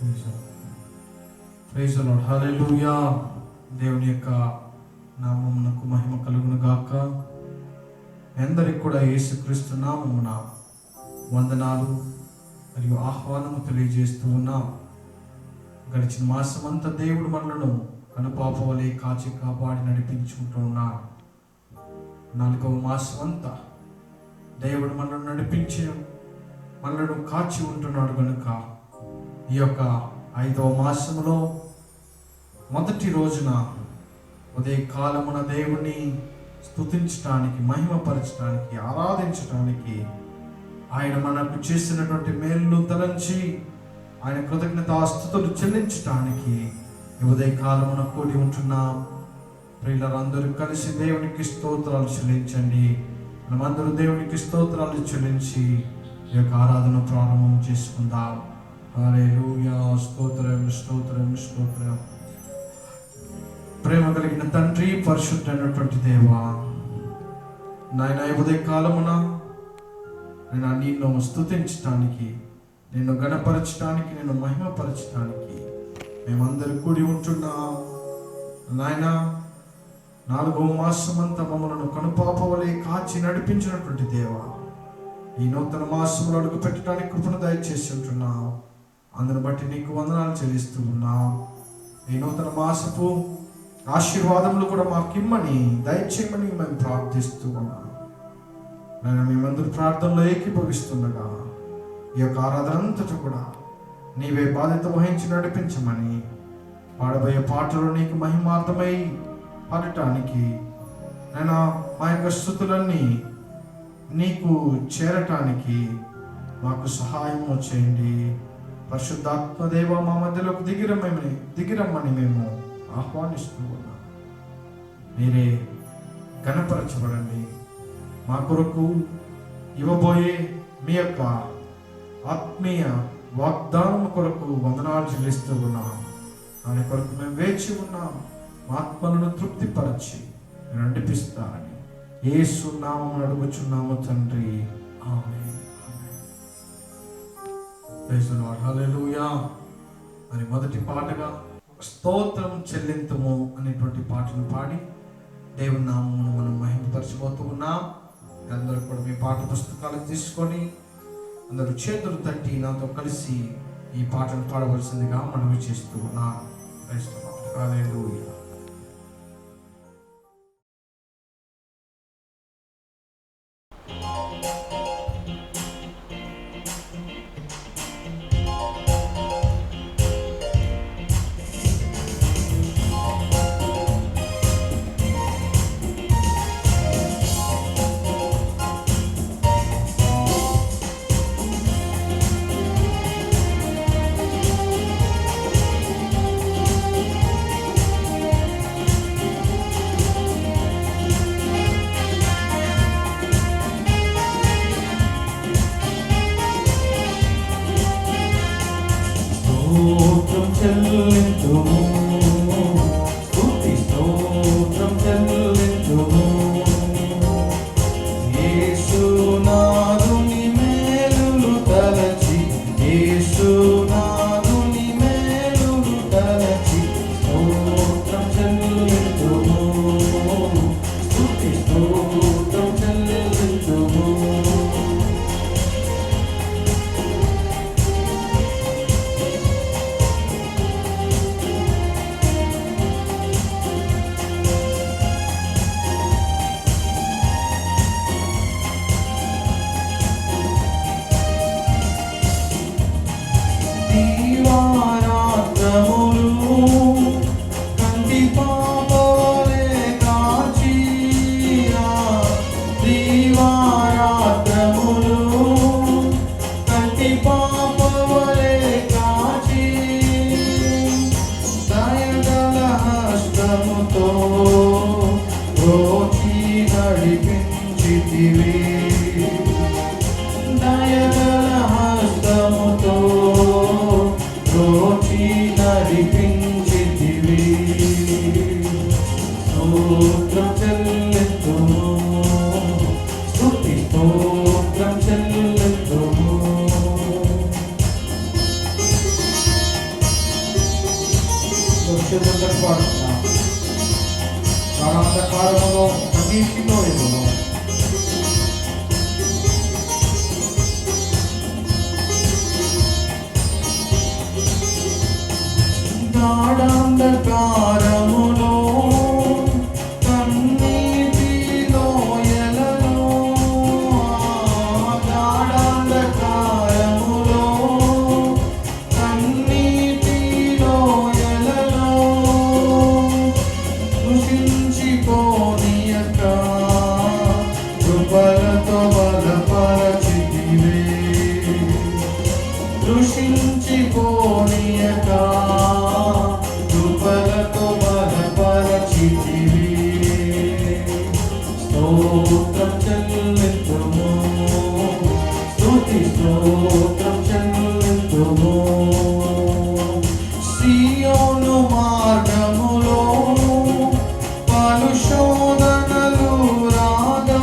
Praise the Lord. హల్లెలూయా. దేవుని యొక్క నామమునకు మహిమ కలుగును గాక. అందరికి కూడా యేసుక్రీస్తు నామమున వందనాలు మరియు ఆహ్వానము తెలియజేస్తూ ఉన్నాం. గడిచిన మాసం అంతా దేవుడు మనలను కనుపాప వలె కాచి కాపాడి నడిపించుకుంటూ ఉన్నాడు. 4వ మాసం అంతా దేవుడు మనల్ని నడిపించి మనలను కాచి ఉంటున్నాడు కనుక ఈ యొక్క 5వ మాసంలో మొదటి రోజున ఉదయకాలమున దేవుని స్తుతించడానికి, మహిమపరచడానికి, ఆరాధించడానికి, ఆయన మనకు చేసినటువంటి మేలు తలంచి ఆయన కృతజ్ఞతాస్తుతులు చెల్లించడానికి ఉదయకాలమున కూడి ఉంటున్నాం. ప్రియులందరూ కలిసి దేవునికి స్తోత్రాలు చెల్లించండి. మనమందరూ దేవునికి స్తోత్రాలు చెల్లించి ఈ యొక్క ఆరాధన ప్రారంభం చేసుకుందాం. హల్లెలూయా. స్తోత్రం స్తోత్రం స్తోత్రం. ప్రేమ కలిగిన తండ్రి, పరిశుద్ధమైనటువంటి దేవా, నాయన ఉదయ కాలమున నేను నిన్ను స్తుతించడానికి, నిన్ను గణపరచడానికి, నిన్ను మహిమపరచడానికి మేమందరూ కూడి ఉంటున్నాం. నాయన 4వ మాసం అంతా మమ్మలను కనుపాప వలె కాచి నడిపించినటువంటి దేవా, ఈ నూతన మాసంలో అడుగు పెట్టడానికి కృపను దయచేసి ఉంటున్నాం. అందును బట్టి నీకు వందనాలు చెల్లిస్తూ ఉన్నాం. ఈ నూతన మాసపు ఆశీర్వాదములు కూడా మాకిమ్మని దయచేయమని మేము ప్రార్థిస్తూ ఉన్నాం. నేను మేమందరూ ప్రార్థనలో ఏకీభవిస్తుండగా ఈ యొక్క ఆరాధన అంతటా కూడా నీవే బాధ్యత వహించి నడిపించమని, పాడబోయే పాటలు నీకు మహిమార్థమై పాడటానికి నేను మా యొక్క స్తుతులన్నీ నీకు చేరటానికి మాకు సహాయము చేయండి. పరిశుద్ధాత్మదేవ మా మధ్యలోకి దిగిరమ్మని మేము ఆహ్వానిస్తూ ఉన్నాం. మీరే ఘనపరచబడండి. మా కొరకు ఇవ్వబోయే మీ యొక్క ఆత్మీయ వాగ్దానం కొరకు వందనాలు చెల్లిస్తూ ఉన్నాం. దాని కొరకు మేము వేచి ఉన్నాం. మా ఆత్మలను తృప్తిపరచి నడిపిస్తారని యేసు నామమున అడుగుచున్నాము తండ్రి. ఆమేన్. Praise the Lord. హల్లెలూయా. మరి మొదటి పాటగా స్తోత్రం చెల్లింతుము అనేటువంటి పాటను పాడి దేవుని నామమును మనం మహిమపరచబోతూ ఉన్నాం. అందరూ కూడా మీ పాట పుస్తకాలు తీసుకొని అందరూ చేతులు తట్టి నాతో కలిసి ఈ పాటను పాడవలసిందిగా మనవి చేస్తూ ఉన్నాం. Praise the Lord. హల్లెలూయా. స్తోత్రం చెల్లింతుము, స్తుతి స్తోత్రం చెల్లింతుము. యేసునాథుని మేలులు తలచి, యేసునాథుని మేలులు తలచి స్తోత్రం చెల్లింతుము, స్తుతి స్తోత్రం చెల్లింతుము. దయగల హస్తముతో చేతులు పాడుతున్నాం. కాలంలో అన్నింటిలో ఏమో గాఢాంధకారములో కన్నీటిలో ఎలలో గాఢాంధకారములో కన్నీటిలో ఎలలో కృషించిపోనీయక కృపలతో బలపరచితివే కృషించిపోనీయక కృపలతో బలపరచితివే స్తోత్రం చెల్లింతుము స్తుతి స్తోత్రం చెల్లింతుము సియోను మార్గములో పలు శోధనలు రాగా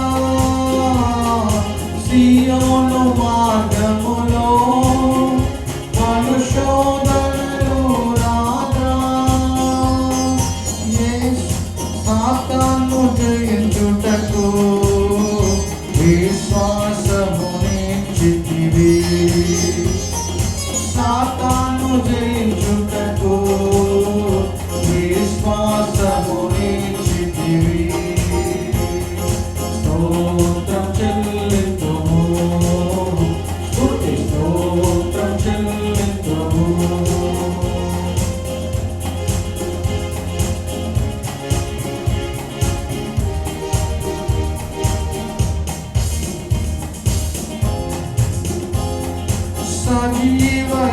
సియోను మార్గములో పలు శోధనలు రాగా సాతాను జయించుటకు విశ్వాసమునిచ్చితివి సాతాను జయించుటకు విశ్వాసమునిచ్చితివి స్తోత్రం చెల్లింతుము స్తుతి స్తోత్రం చెల్లింతుము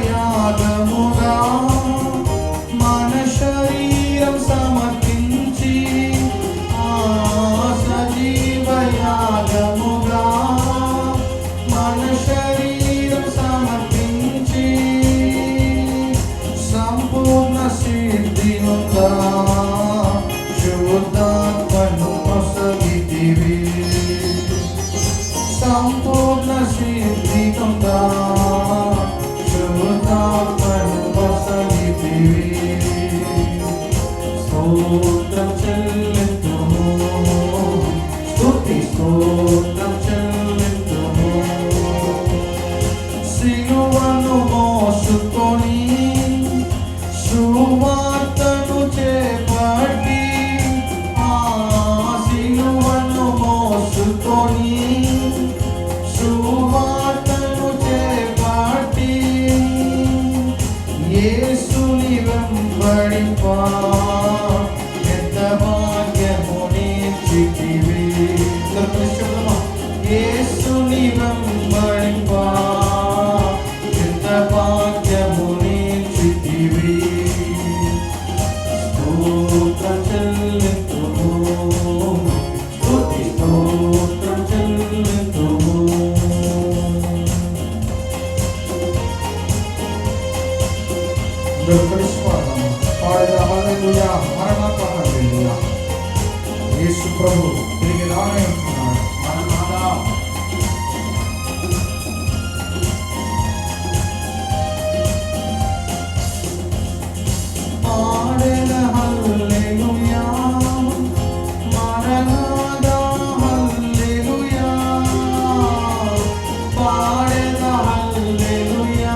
సజీవయాగముగా మన శరీరం సమర్పించి సజీవయాగముగా మన శరీరం సమర్పించి సంపూర్ణ సిద్ధి నుందా శుద్ధాత్మను పొసగితివి సంపూర్ణ సిద్ధి నుందా శుద్ధాత్మను పొసగితివి స్తోత్రం చెల్లింతుము స్తుతి స్తోత్రం చెల్లింతుము సిలువను మోసుకొని సువార్తను చేపట్టి సిలువను మోసుకొని సువార్తను చేపట్టి యేసుని వెంబడింపా ఎంత భాగ్యమునిచ్చితివి యేసుని వెంబడింపా ఎంత భాగ్యమునిచ్చితివి స్తోత్రం చెల్లింతుము స్తుతి స్తోత్రం చెల్లింతుము హల్లెలూయా మరణాత హల్లెలూయా యేసు ప్రభు తిరిగి రానున్నాడు మరణాత పాడెద హల్లెలూయా మరణాత హల్లెలూయా పాడెద హల్లెలూయా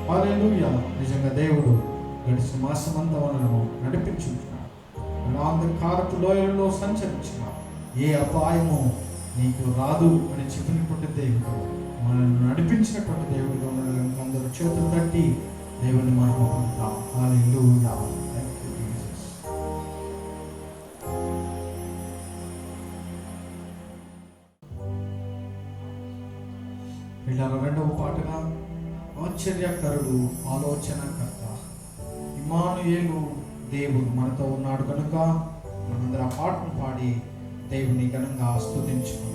హల్లెలూయా నిజంగా దేవుడు గడిచిన మాసమంతా మనను నడిపించుంటున్నాడు. అంధకారపు లోయలలో సంచరించిన ఏ అపాయము నీకు రాదు అని చెప్పినటువంటి దేవుడు, మనల్ని నడిపించినటువంటి దేవుడు. అందరూ చేతులు తట్టి దేవుని మహిమ పొందుతాం. హల్లెలూయా. Thank you Jesus. పిల్లల రెండవ పాటగా ఆశ్చర్యకరుడు, ఆలోచనకర్త, ఇమ్మానుయేలు, దేవుడు మనతో ఉన్నాడు కనుక మనందరం ఆ పాటను పాడి దేవుని ఘనంగా స్తుతించుకుందాం.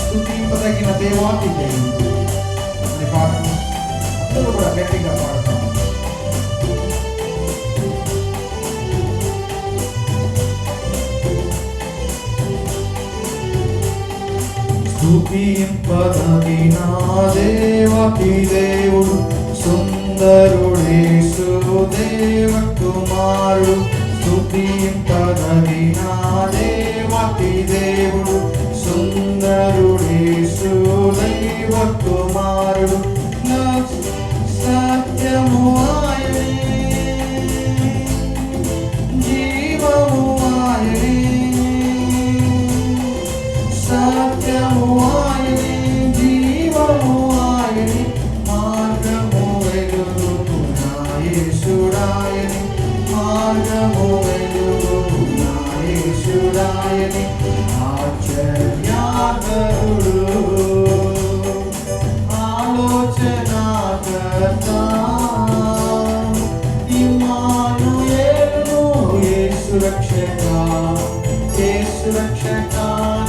స్తుతింపదగిన దేవాతి దేవుడు అనే పాటను అందరూ కూడా గట్టిగా పాడతాం. స్తుతింపదగిన దేవాతి దేవుడు, సుందరుడేసు దేవ కుమారుడు. స్తుతింపదగిన దేవాతి దేవుడు, సుందరుడేసు దైవ కుమారుడు. సత్యము ఆయనే, జీవము ఆయనే, సత్యము ఆయనే, జీవము ఆయనే, మార్గము వెలుగు నా యేసుడాయనే, మార్గము వెలుగు నా యేసుడాయనే. ఆశ్చర్యకరుడు, ఆలోచనకర్త, ఇమ్మానుయేలు, యేసు రక్షక, యేసు రక్షక,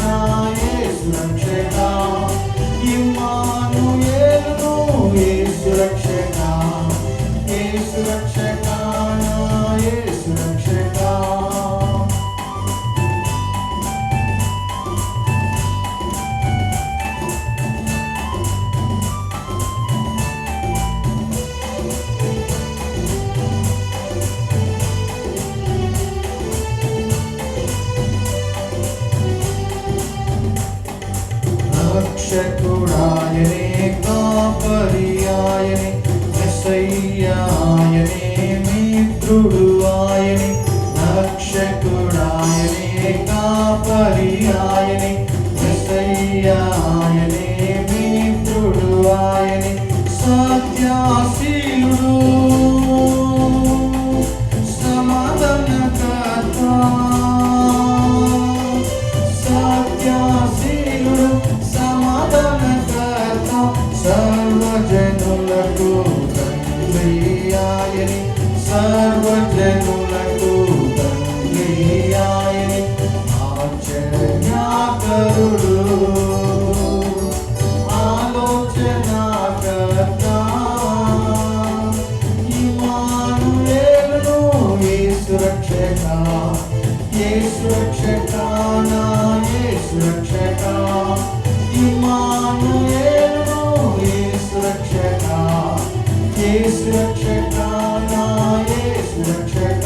నా యేసు రక్షక. ఇమ్మానుయేలు, యేసు రక్షక, యేసు రక్షక, నా యేసు రక్షక. రక్షకుడాయనే, కాపరియాయనే, మెస్సయ్యాయనే, మిత్రుడు ఆయనే. రక్షకుడాయనే, కాపరియాయనే, మెస్సయ్యాయనే, మిత్రుడు ఆయనే. సత్యశీలుడు, సమాధానకర్త, సత్యశీలుడు, సమాధానకర్త, సర్వజనులకు తండ్రి ఆయనే, సర్వజనులకు తండ్రి ఆయనే. ఆశ్చర్యకరుడు, ఆలోచనకర్త, ఇమ్మానుయేలు, యేసు రక్షక, యేసు రక్షక, నా యేసు రక్షక. ఇమ్మానుయేలు, యేసు రక్షక, యేసు రక్షక, నా యేసు రక్షక.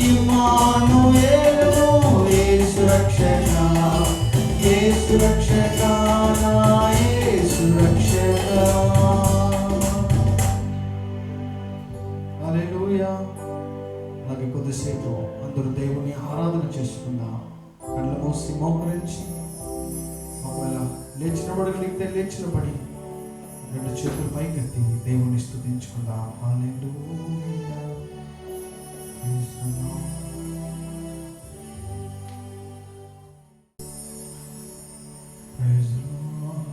ఇమ్మానుయేలు, యేసు రక్షక, యేసు రక్షక, నా యేసు రక్షక. హల్లెలూయా. అలాగే కొద్దిసేపు అందరూ దేవుని ఆరాధన చేసుకుందాం. కళ్ళు మూసి మోకరించి, ఒకవేళ లేచినబడగలిగితే లేచినబడి రెండు చేతులు పైకెత్తి దేవుని స్తుతించుకుందాం. హల్లెలూయా. Praise the Lord.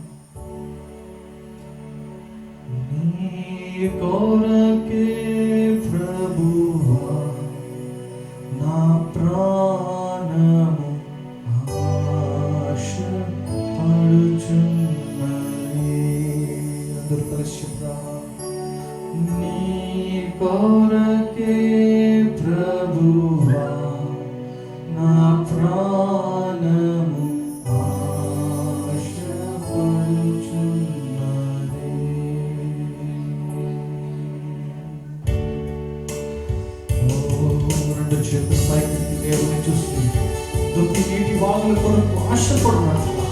అందరూ కలిసి చెప్తామా? నీ కొరకే ప్రభువా నా ప్రాణము ఆశపడుచున్నది. రెండు చేతులు పైకి దేవుని చూసి దుఃఖి నీటి వాగుల కొరకు ఆశపడినట్లుగా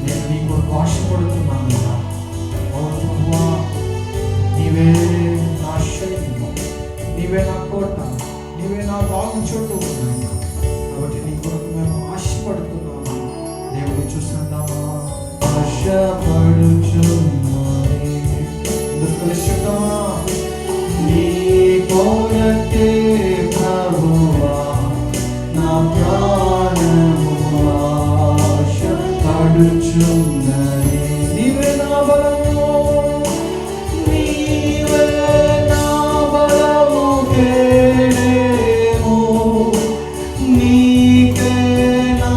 నేను నీ కొరకు ఆశపడుతున్నాను. అవును ప్రభువా, నీవే నా శైలిము, నీవే నా కోట, నీవే నా బాగు చోటు ఉన్నాయి. కాబట్టి నీ కొరకు మేము ఆశపడుతున్నాము. దేవుని చూస్తున్నామా? ఆశపడుచున్నాయి. దుఃఖలుషుతామా? నీ కొరకే ప్రభువా నా ప్రాణము ఆశపడుచున్నది. నీవే నా బలము, నీవే నా బలము కేడేము, నీకే నా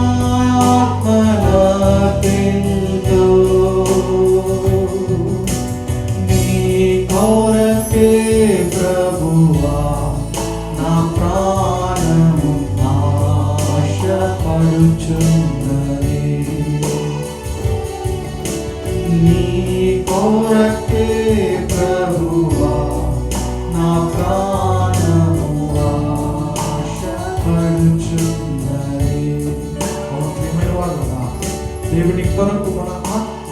ఆత్మనకిందు. నీ కొరకే ప్రభువా నా ప్రాణము ఆశపడుచున్నది. నీ కొరకే ప్రభువా నా ప్రాణము ఆశపడుచున్నది. ప్రియమైన వారుగా, దేవుని కొరకు మన ఆత్మ,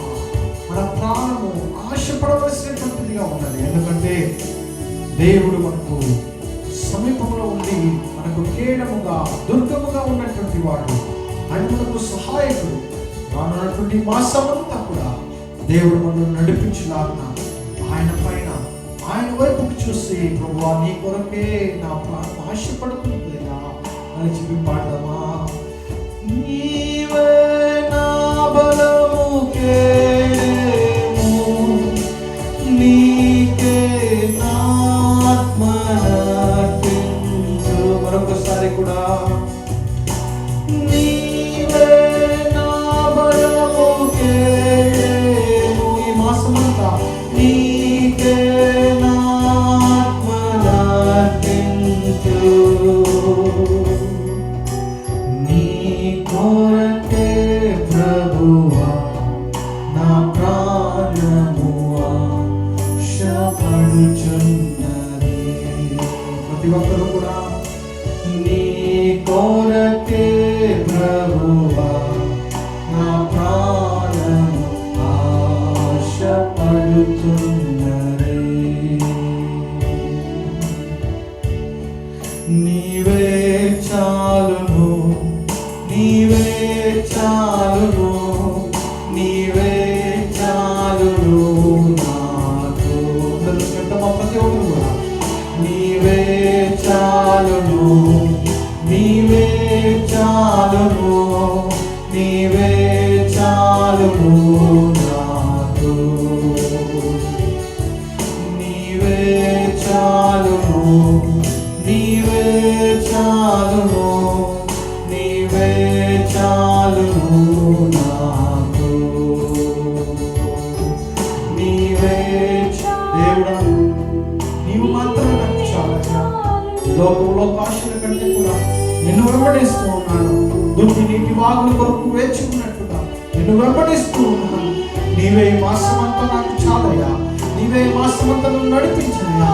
మన ప్రాణము ఆశపడవలసినటువంటిదిగా ఉన్నది. ఎందుకంటే దేవుడు మనకు సమీపంలో ఉండి మనకు కేడముగా దుర్గముగా ఉన్నటువంటి వాడు. ఆయన మనకు సహాయకుడు. రానున్నటువంటి మాసమంతా కూడా దేవుడు మనల్ని నడిపించులాగిన ఆయన పైన, ఆయన వైపుకు చూసి ప్రభువా నీ కొరకే నా ప్రాణం ఆశపడుతుందా అని చెప్పి పాడదామా? నీవే నా బలము కేడేము, నీకే నా ఆత్మనకిందు. మరొకసారి కూడా నీవే నా బలము కేడేము. ఈ మాసమంతా నీకే నా ఆత్మనకిందు. నీ కొరకే ప్రభువా నా ప్రాణము ఆశపడుచున్నది. ప్రతి ఒక్కరు కూడా నీ కొరకే ప్రభువా నా ప్రాణము ఆశపడుచున్నది. నీవే చాలును, నీవే చాలును, నీవే చాలును నాకు. ప్రతి ఒక్కరు కూడా నీవే చాలును, నీవే చాలును, నీవే చాలును నాకు. నీవే చాలును, నీవే చాలును, నీవే చాలును నాకు. నీవే దేవుడా, నీవు మాత్రమే నాకు చాలయ్యా. లోకంలో ఆశల కంటే కూడా నిన్ను వెంబడిస్తూ ఉన్నాను. దుఃఖి నీటి వాగుల కొరకు వేచుకున్నట్టుగా నిన్ను వెంబడిస్తూ ఉన్నాను. నీవే ఈ మాసమంతా నాకు చాలయ్యా. నీవే ఈ మాసమంతా నన్ను నడిపించయ్యా.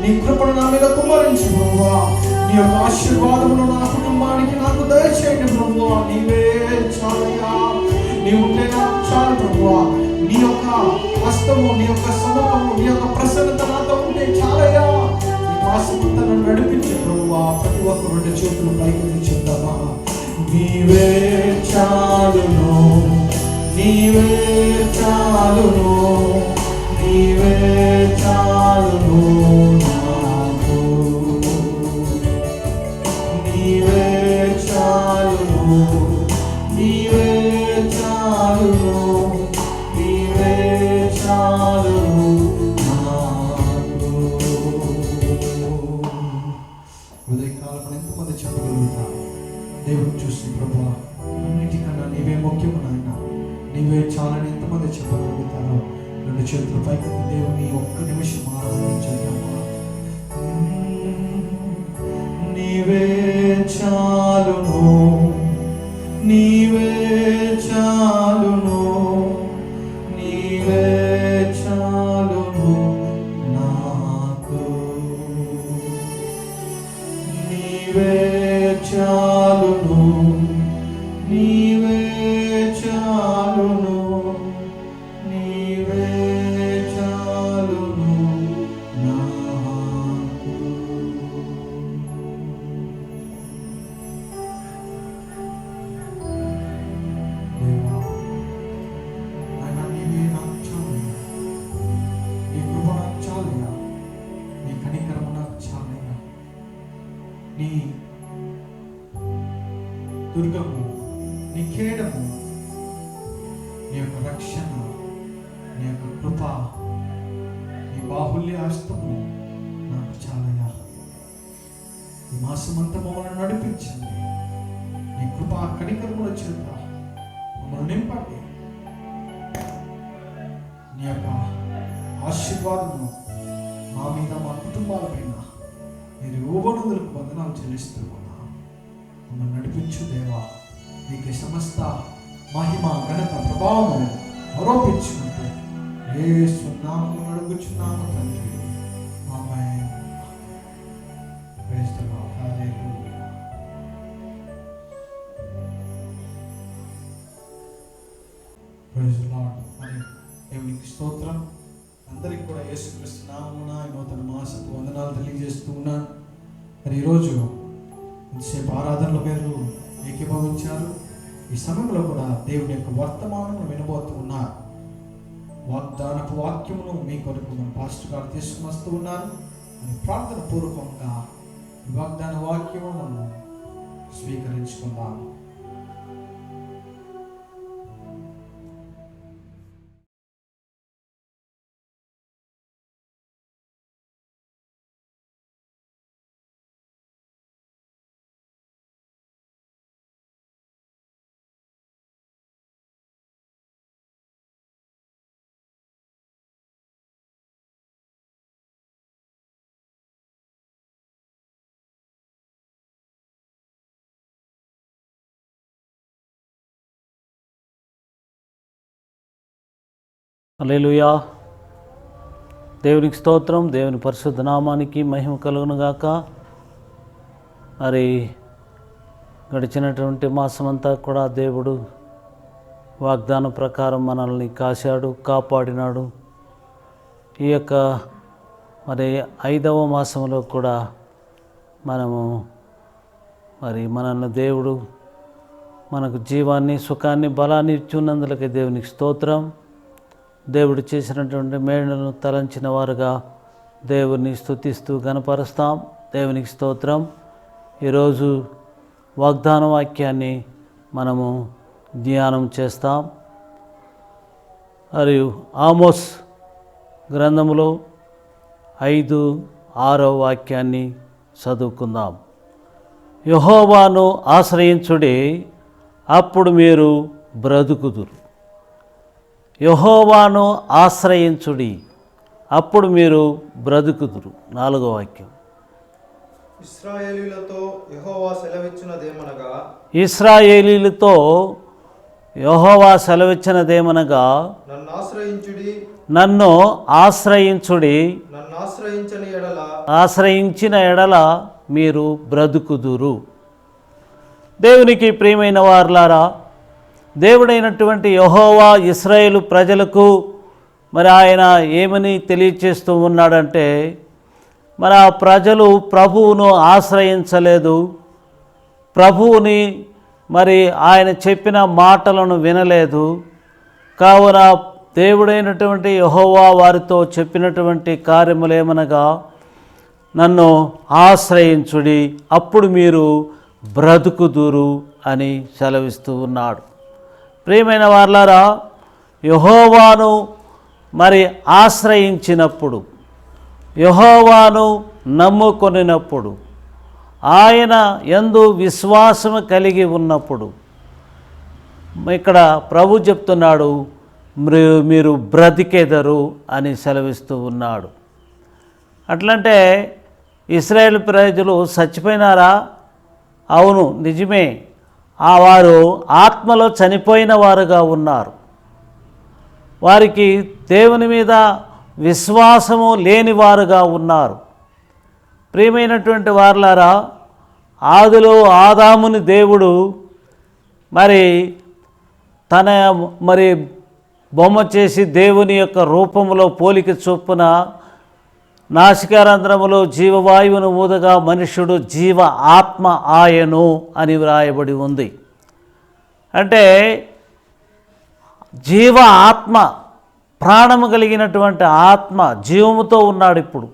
నీ కృపను నా మీద కుమ్మరించు ప్రభువా. నీ యొక్క ఆశీర్వాదమును నా కుటుంబానికి నాకు దయచేయండి ప్రభువా. నీవే చాలయ్యా. నీవుంటే నాకు చాలు ప్రభువా. నీ యొక్క హస్తము, నీ యొక్క సముఖము, నీ యొక్క ప్రసన్నత నాతో ఉంటే చాలయ్యా. ఈ మాసమంతా నన్ను నడిపించు ప్రభువా. ప్రతి ఒక్క రెండు చేతులు పైకి చెప్తామా? నీవే చాలును, నీవే చాలును, నీవే చాలును నాకు. నీవే చాలును, నీవే చాలును, నీవే చాలును నాకు. ఉదయకాలం ఎంతమంది చెప్పగలుగుతారు? దేవుడు చూసి ప్రభువా అన్నిటికన్నా నీవే ముఖ్యము నాయన, నీవే చాలని ఎంతమంది చెప్పగలుగుతారో రెండు చేతుల పైకి దేవుని ఒక్క నిమిషం ఆరాధించేద్దామా. నీవే చాలును, నీవే చాలును, నీవే చాలును నాకు, నీవే చాలును, నీవే చాలును, నీవే చాలును నాకు. దేవా ఆయన నీవే నాకు చాలయ్యా, నీ కృప నాకు చాలయ్యా, నీ కనికరము నాకు చాలయ్యా, నీ దుర్గము, నీ కేడము, నీ యొక్క రక్షణ, నీ యొక్క కృప, నీ బాహుల్య హస్తము నాకు చాలయ్యా. ఈ మాసమంతా మమ్మల్ని నడిపించండి, నీ కృప కనికరముల చేత మమ్మల్ని నింపండి. నీ యొక్క ఆశీర్వాదము మా మీద, మా కుటుంబాలపైన మీరు ఊబనుదులకు వందనాలు చెల్లిస్తూ ఉన్నా. మమ్మల్ని నడిపించు దేవా. నీకు సమస్త మహిమ, ఘనత, ప్రభావము ఆరోపించుకుంటూ యేసు నామమున అడుగుచున్నాము తండ్రి. ఆమేన్. Praise the Lord. హల్లెలూయా. Praise the Lord. మరి దేవునికి స్తోత్రం. అందరికీ కూడా యేసుక్రీస్తు నామమున నూతన మాసపు వందనాలు తెలియజేస్తూ ఉన్నాను. మరి ఈరోజు ఇంతసేపు ఆరాధనలో మీరు ఏకీభవించారు. ఈ సమయంలో కూడా దేవుని యొక్క వర్తమానం వినబోతూ ఉన్నారు. వాగ్దానపు వాక్యమును మీ కొరకు మన పాస్టర్ గారు తీసుకుని వస్తూ ఉన్నారు. అని ప్రార్థన పూర్వకంగా ఈ వాగ్దాన వాక్యము మనం స్వీకరించుకుందాం. హల్లెలూయా. దేవునికి స్తోత్రం. దేవుని పరిశుద్ధ నామానికి మహిమ కలుగునుగాక. మరి గడిచినటువంటి మాసమంతా కూడా దేవుడు వాగ్దానం ప్రకారం మనల్ని కాశాడు, కాపాడినాడు. ఈ యొక్క మరి 5వ మాసంలో కూడా మనల్ని దేవుడు మనకు జీవాన్ని, సుఖాన్ని, బలాన్ని ఇచ్చున్నందులకి దేవునికి స్తోత్రం. దేవుడు చేసినటువంటి మేలులను తలంచిన వారుగా దేవుని స్తుతిస్తూ గణపరుస్తాం. దేవునికి స్తోత్రం. ఈరోజు వాగ్దాన వాక్యాన్ని మనము ధ్యానం చేస్తాం. మరియు ఆమోస్ గ్రంథములో 5:6 వాక్యాన్ని చదువుకుందాం. యెహోవాను ఆశ్రయించుడి, అప్పుడు మీరు బ్రతుకుదురు. యెహోవాను ఆశ్రయించుడి, అప్పుడు మీరు బ్రతుకుదురు. 4వ వాక్యం. ఇశ్రాయేలీయులతో యెహోవా సెలవిచ్చినదేమనగా నన్ను ఆశ్రయించుడి, ఆశ్రయించిన ఎడల మీరు బ్రతుకుదురు. దేవునికి ప్రియమైన వారులారా, దేవుడైనటువంటి యెహోవా ఇశ్రాయేలు ప్రజలకు మరి ఆయన ఏమని తెలియచేస్తూ ఉన్నాడంటే, మరి ఆ ప్రజలు ప్రభువును ఆశ్రయించలేదు, ప్రభువుని మరి ఆయన చెప్పిన మాటలను వినలేదు. కావున దేవుడైనటువంటి యెహోవా వారితో చెప్పినటువంటి కార్యములేమనగా, నన్ను ఆశ్రయించుడి, అప్పుడు మీరు బ్రతుకుదురు అని సెలవిస్తూ ఉన్నాడు. ప్రియమైన వారలారా, యెహోవాను మరి ఆశ్రయించినప్పుడు, యెహోవాను నమ్ముకొనినప్పుడు, ఆయన యందు విశ్వాసము కలిగి ఉన్నప్పుడు, ఇక్కడ ప్రభు చెప్తున్నాడు, మీరు బ్రతికెదరు అని సెలవిస్తూ ఉన్నాడు. అట్లంటే ఇశ్రాయేలు ప్రజలు చచ్చిపోయినారా? అవును, నిజమే. వారు ఆత్మలో చనిపోయిన వారుగా ఉన్నారు. వారికి దేవుని మీద విశ్వాసము లేని వారుగా ఉన్నారు. ప్రియమైనటువంటి వారలారా, ఆదిలో ఆదాముని దేవుడు మరి బొమ్మ చేసి దేవుని యొక్క రూపంలో పోలిక చొప్పున నాసికారంధ్రములో జీవవాయువును ఊదగా మనుష్యుడు జీవ ఆత్మ ఆయను అని వ్రాయబడి ఉంది. అంటే జీవ ఆత్మ, ప్రాణము కలిగినటువంటి ఆత్మ జీవముతో ఉన్నాడు ఇప్పుడు.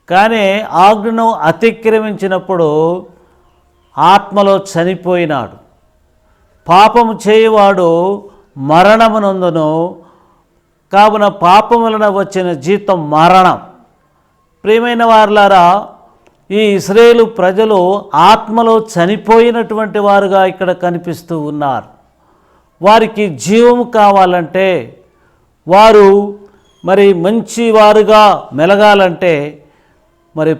కానీ ఆజ్ఞను అతిక్రమించినప్పుడు ఆత్మలో చనిపోయినాడు. పాపము చేయవాడు మరణమునందును, కావున పాపం వలన వచ్చిన జీతం మరణం. ప్రియమైన వారులారా, ఈ ఇశ్రాయేలు ప్రజలు ఆత్మలో చనిపోయినటువంటి వారుగా ఇక్కడ కనిపిస్తూ ఉన్నారు. వారికి జీవము కావాలంటే, వారు మంచి వారుగా మెలగాలంటే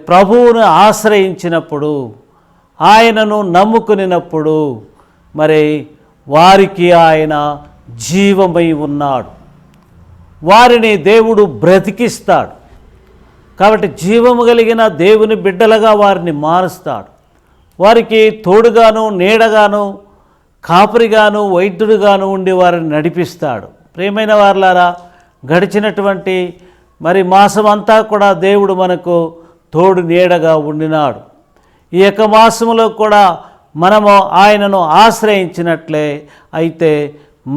ప్రభువును ఆశ్రయించినప్పుడు, ఆయనను నమ్ముకునినప్పుడు వారికి ఆయన జీవమై ఉన్నాడు. వారిని దేవుడు బ్రతికిస్తాడు. కాబట్టి జీవము కలిగిన దేవుని బిడ్డలుగా వారిని మారుస్తాడు. వారికి తోడుగాను, నీడగాను, కాపరిగాను, వైద్యుడుగాను ఉండి వారిని నడిపిస్తాడు. ప్రియమైన వారలారా, గడిచినటువంటి మాసమంతా కూడా దేవుడు మనకు తోడు నీడగా ఉండినాడు. ఈ యొక్క మాసములో కూడా మనము ఆయనను ఆశ్రయించినట్లే అయితే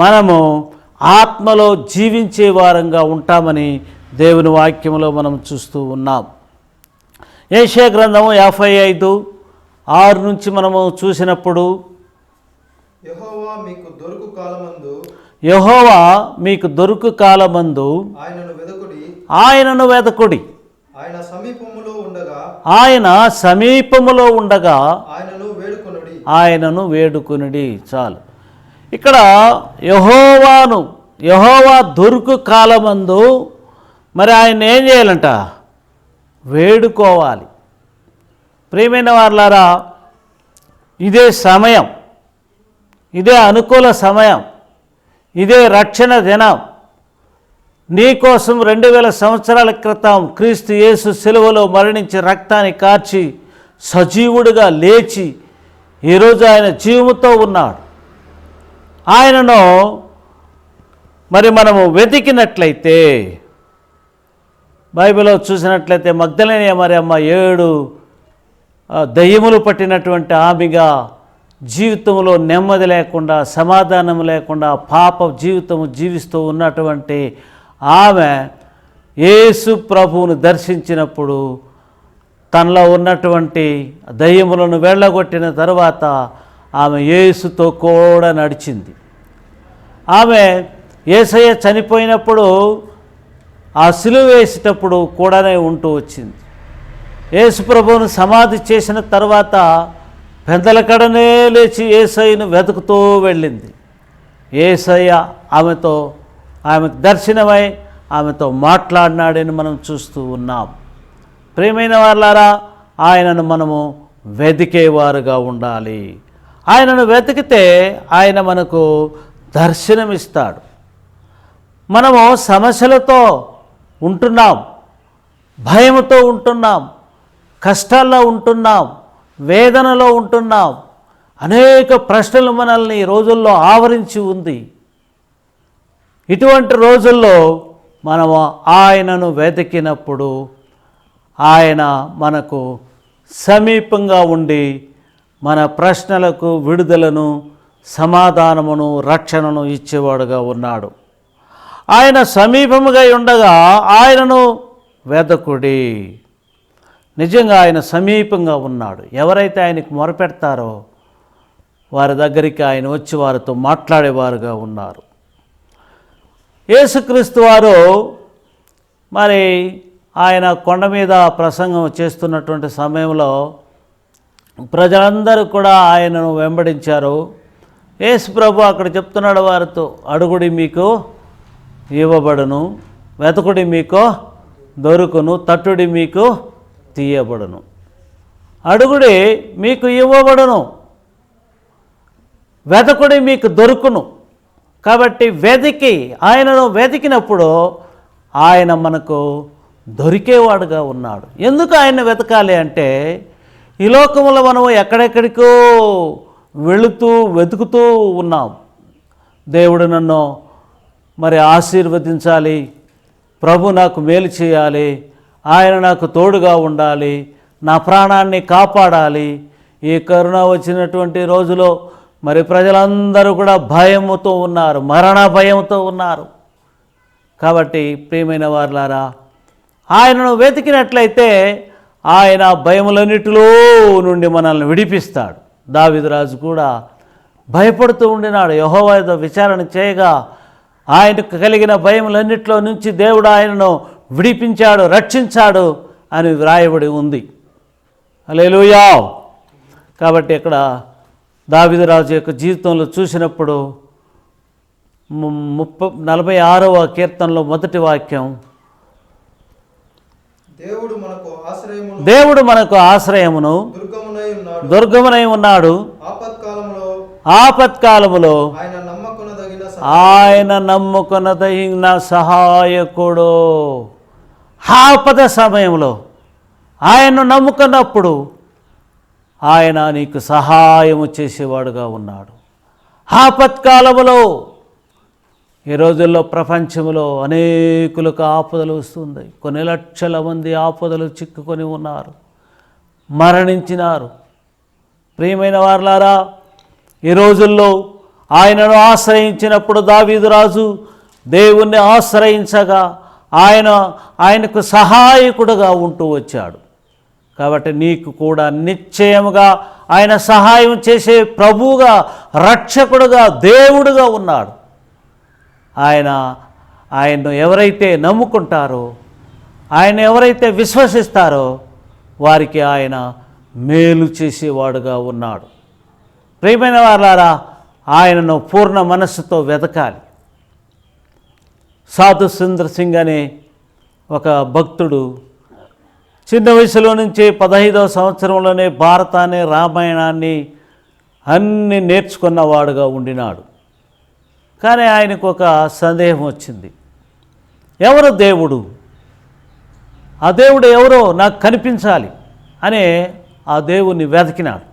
మనము ఆత్మలో జీవించే వారంగా ఉంటామని దేవుని వాక్యంలో మనం చూస్తూ ఉన్నాం. యెషయా గ్రంథము 55:6 నుంచి మనము చూసినప్పుడు, యెహోవా మీకు దొరుకు కాలమందు ఆయనను వెదకుడి, ఆయన సమీపములో ఉండగా ఆయనను వేడుకొనుడి. చాలు. ఇక్కడ యెహోవా దొరుకు కాలమందు ఆయన ఏం చేయాలంట? వేడుకోవాలి. ప్రియమైన వారలారా, ఇదే సమయం, ఇదే అనుకూల సమయం, ఇదే రక్షణ దినం. నీకోసం 2000 సంవత్సరాల క్రితం క్రీస్తు యేసు సిలువలో మరణించి రక్తాన్ని కార్చి సజీవుడిగా లేచి ఈరోజు ఆయన జీవముతో ఉన్నాడు. ఆయనను మనము వెతికినట్లయితే, బైబిల్లో చూసినట్లయితే మగ్దలేనే మరియమ్మ 7 దయ్యములు పట్టినటువంటి ఆమెగా జీవితంలో నెమ్మది లేకుండా, సమాధానం లేకుండా పాప జీవితము జీవిస్తూ ఉన్నటువంటి ఆమె యేసు ప్రభువును దర్శించినప్పుడు తనలో ఉన్నటువంటి దయ్యములను వెళ్ళగొట్టిన తర్వాత ఆమె యేసుతో కూడా నడిచింది. ఆమె యేసయ్య చనిపోయినప్పుడు ఆ సిలువ వేసేటప్పుడు కూడానే ఉంటూ వచ్చింది. యేసు ప్రభువును సమాధి చేసిన తర్వాత పెద్దల కడనే లేచి యేసయ్యను వెతుకుతూ వెళ్ళింది. యేసయ్య ఆమె దర్శనమై ఆమెతో మాట్లాడినాడని మనం చూస్తూ ఉన్నాం. ప్రియమైన వారలారా, ఆయనను మనము వెతికేవారుగా ఉండాలి. ఆయనను వెతికితే ఆయన మనకు దర్శనమిస్తాడు. మనము సమస్యలతో ఉంటున్నాం, భయముతో ఉంటున్నాం, కష్టాల్లో ఉంటున్నాం, వేదనలో ఉంటున్నాం. అనేక ప్రశ్నలు మనల్ని ఈ రోజుల్లో ఆవరించి ఉంది. ఇటువంటి రోజుల్లో మనము ఆయనను వెతికినప్పుడు ఆయన మనకు సమీపంగా ఉండి మన ప్రశ్నలకు విడుదలను, సమాధానమును, రక్షణను ఇచ్చేవాడుగా ఉన్నాడు. ఆయన సమీపముగా ఉండగా ఆయనను వెదకుడి. నిజంగా ఆయన సమీపంగా ఉన్నాడు. ఎవరైతే ఆయనకు మొరపెడతారో వారి దగ్గరికి ఆయన వచ్చి వారితో మాట్లాడేవారుగా ఉన్నారు. యేసుక్రీస్తు వారు ఆయన కొండ మీద ప్రసంగం చేస్తున్నటువంటి సమయంలో ప్రజలందరూ కూడా ఆయనను వెంబడించారు. యేసు ప్రభు అక్కడ చెప్తున్నాడు వారితో, అడుగుడి మీకు ఇవ్వబడును, వెతకుడి మీకు దొరుకును, తట్టుడి మీకు తీయబడును. అడుగుడి మీకు ఇవ్వబడును, వెతకుడి మీకు దొరుకును. కాబట్టి ఆయనను వెతికినప్పుడు ఆయన మనకు దొరికేవాడుగా ఉన్నాడు. ఎందుకు ఆయన్ని వెతకాలి అంటే, ఈ లోకంలో మనం ఎక్కడెక్కడికో వెతుకుతూ ఉన్నాం. దేవుడు నన్ను మరి ఆశీర్వదించాలి, ప్రభు నాకు మేలు చేయాలి, ఆయన నాకు తోడుగా ఉండాలి, నా ప్రాణాన్ని కాపాడాలి. ఈ కరోనా వచ్చినటువంటి రోజులో మరి ప్రజలందరూ కూడా భయముతో ఉన్నారు, మరణ భయంతో ఉన్నారు. కాబట్టి ప్రియమైన వారులారా, ఆయనను వెతికినట్లయితే ఆయన భయములన్నిటిలో నుండి మనల్ని విడిపిస్తాడు. దావీదు రాజు కూడా భయపడుతూ ఉండినాడు. యెహోవా యందు విచారణ చేయగా ఆయనకు కలిగిన భయములన్నిటిలో నుంచి దేవుడు ఆయనను విడిపించాడు, రక్షించాడు అని వ్రాయబడి ఉంది. హల్లెలూయా. కాబట్టి ఇక్కడ దావీదు రాజు యొక్క జీవితంలో చూసినప్పుడు 46వ కీర్తనలో మొదటి వాక్యం, దేవుడు మనకు ఆశ్రయమును దుర్గమునై ఉన్నాడు, ఆపత్కాలములో ఆయన నమ్ముకొనదగిన సహాయకుడు. ఆపద సమయంలో ఆయన్ను నమ్ముకున్నప్పుడు ఆయన నీకు సహాయము చేసేవాడుగా ఉన్నాడు. ఆపత్కాలములో, ఈ రోజుల్లో ప్రపంచంలో అనేకులకు ఆపదలు వస్తుంది. కొన్ని లక్షల మంది ఆపదలు చిక్కుకొని ఉన్నారు, మరణించినారు. ప్రియమైన వారలారా, ఈ రోజుల్లో ఆయనను ఆశ్రయించినప్పుడు దావీదు రాజు దేవుణ్ణి ఆశ్రయించగా ఆయనకు సహాయకుడుగా ఉంటూ వచ్చాడు. కాబట్టి నీకు కూడా నిశ్చయముగా ఆయన సహాయం చేసే ప్రభువుగా, రక్షకుడుగా, దేవుడుగా ఉన్నాడు. ఆయన్ను ఎవరైతే నమ్ముకుంటారో, ఆయన ఎవరైతే విశ్వసిస్తారో వారికి ఆయన మేలు చేసేవాడుగా ఉన్నాడు. ప్రియమైన వారలారా, ఆయనను పూర్ణ మనస్సుతో వెతకాలి. సాధు సుందర్ సింగ్ అనే ఒక భక్తుడు చిన్న వయసులో నుంచే 15వ సంవత్సరంలోనే భారతాన్ని, రామాయణాన్ని అన్నీ నేర్చుకున్నవాడుగా ఉండినాడు. కానీ ఆయనకు ఒక సందేహం వచ్చింది, ఎవరు దేవుడు, ఆ దేవుడు ఎవరో నాకు కనిపించాలి అనే ఆ దేవుణ్ణి వెతికినాడు.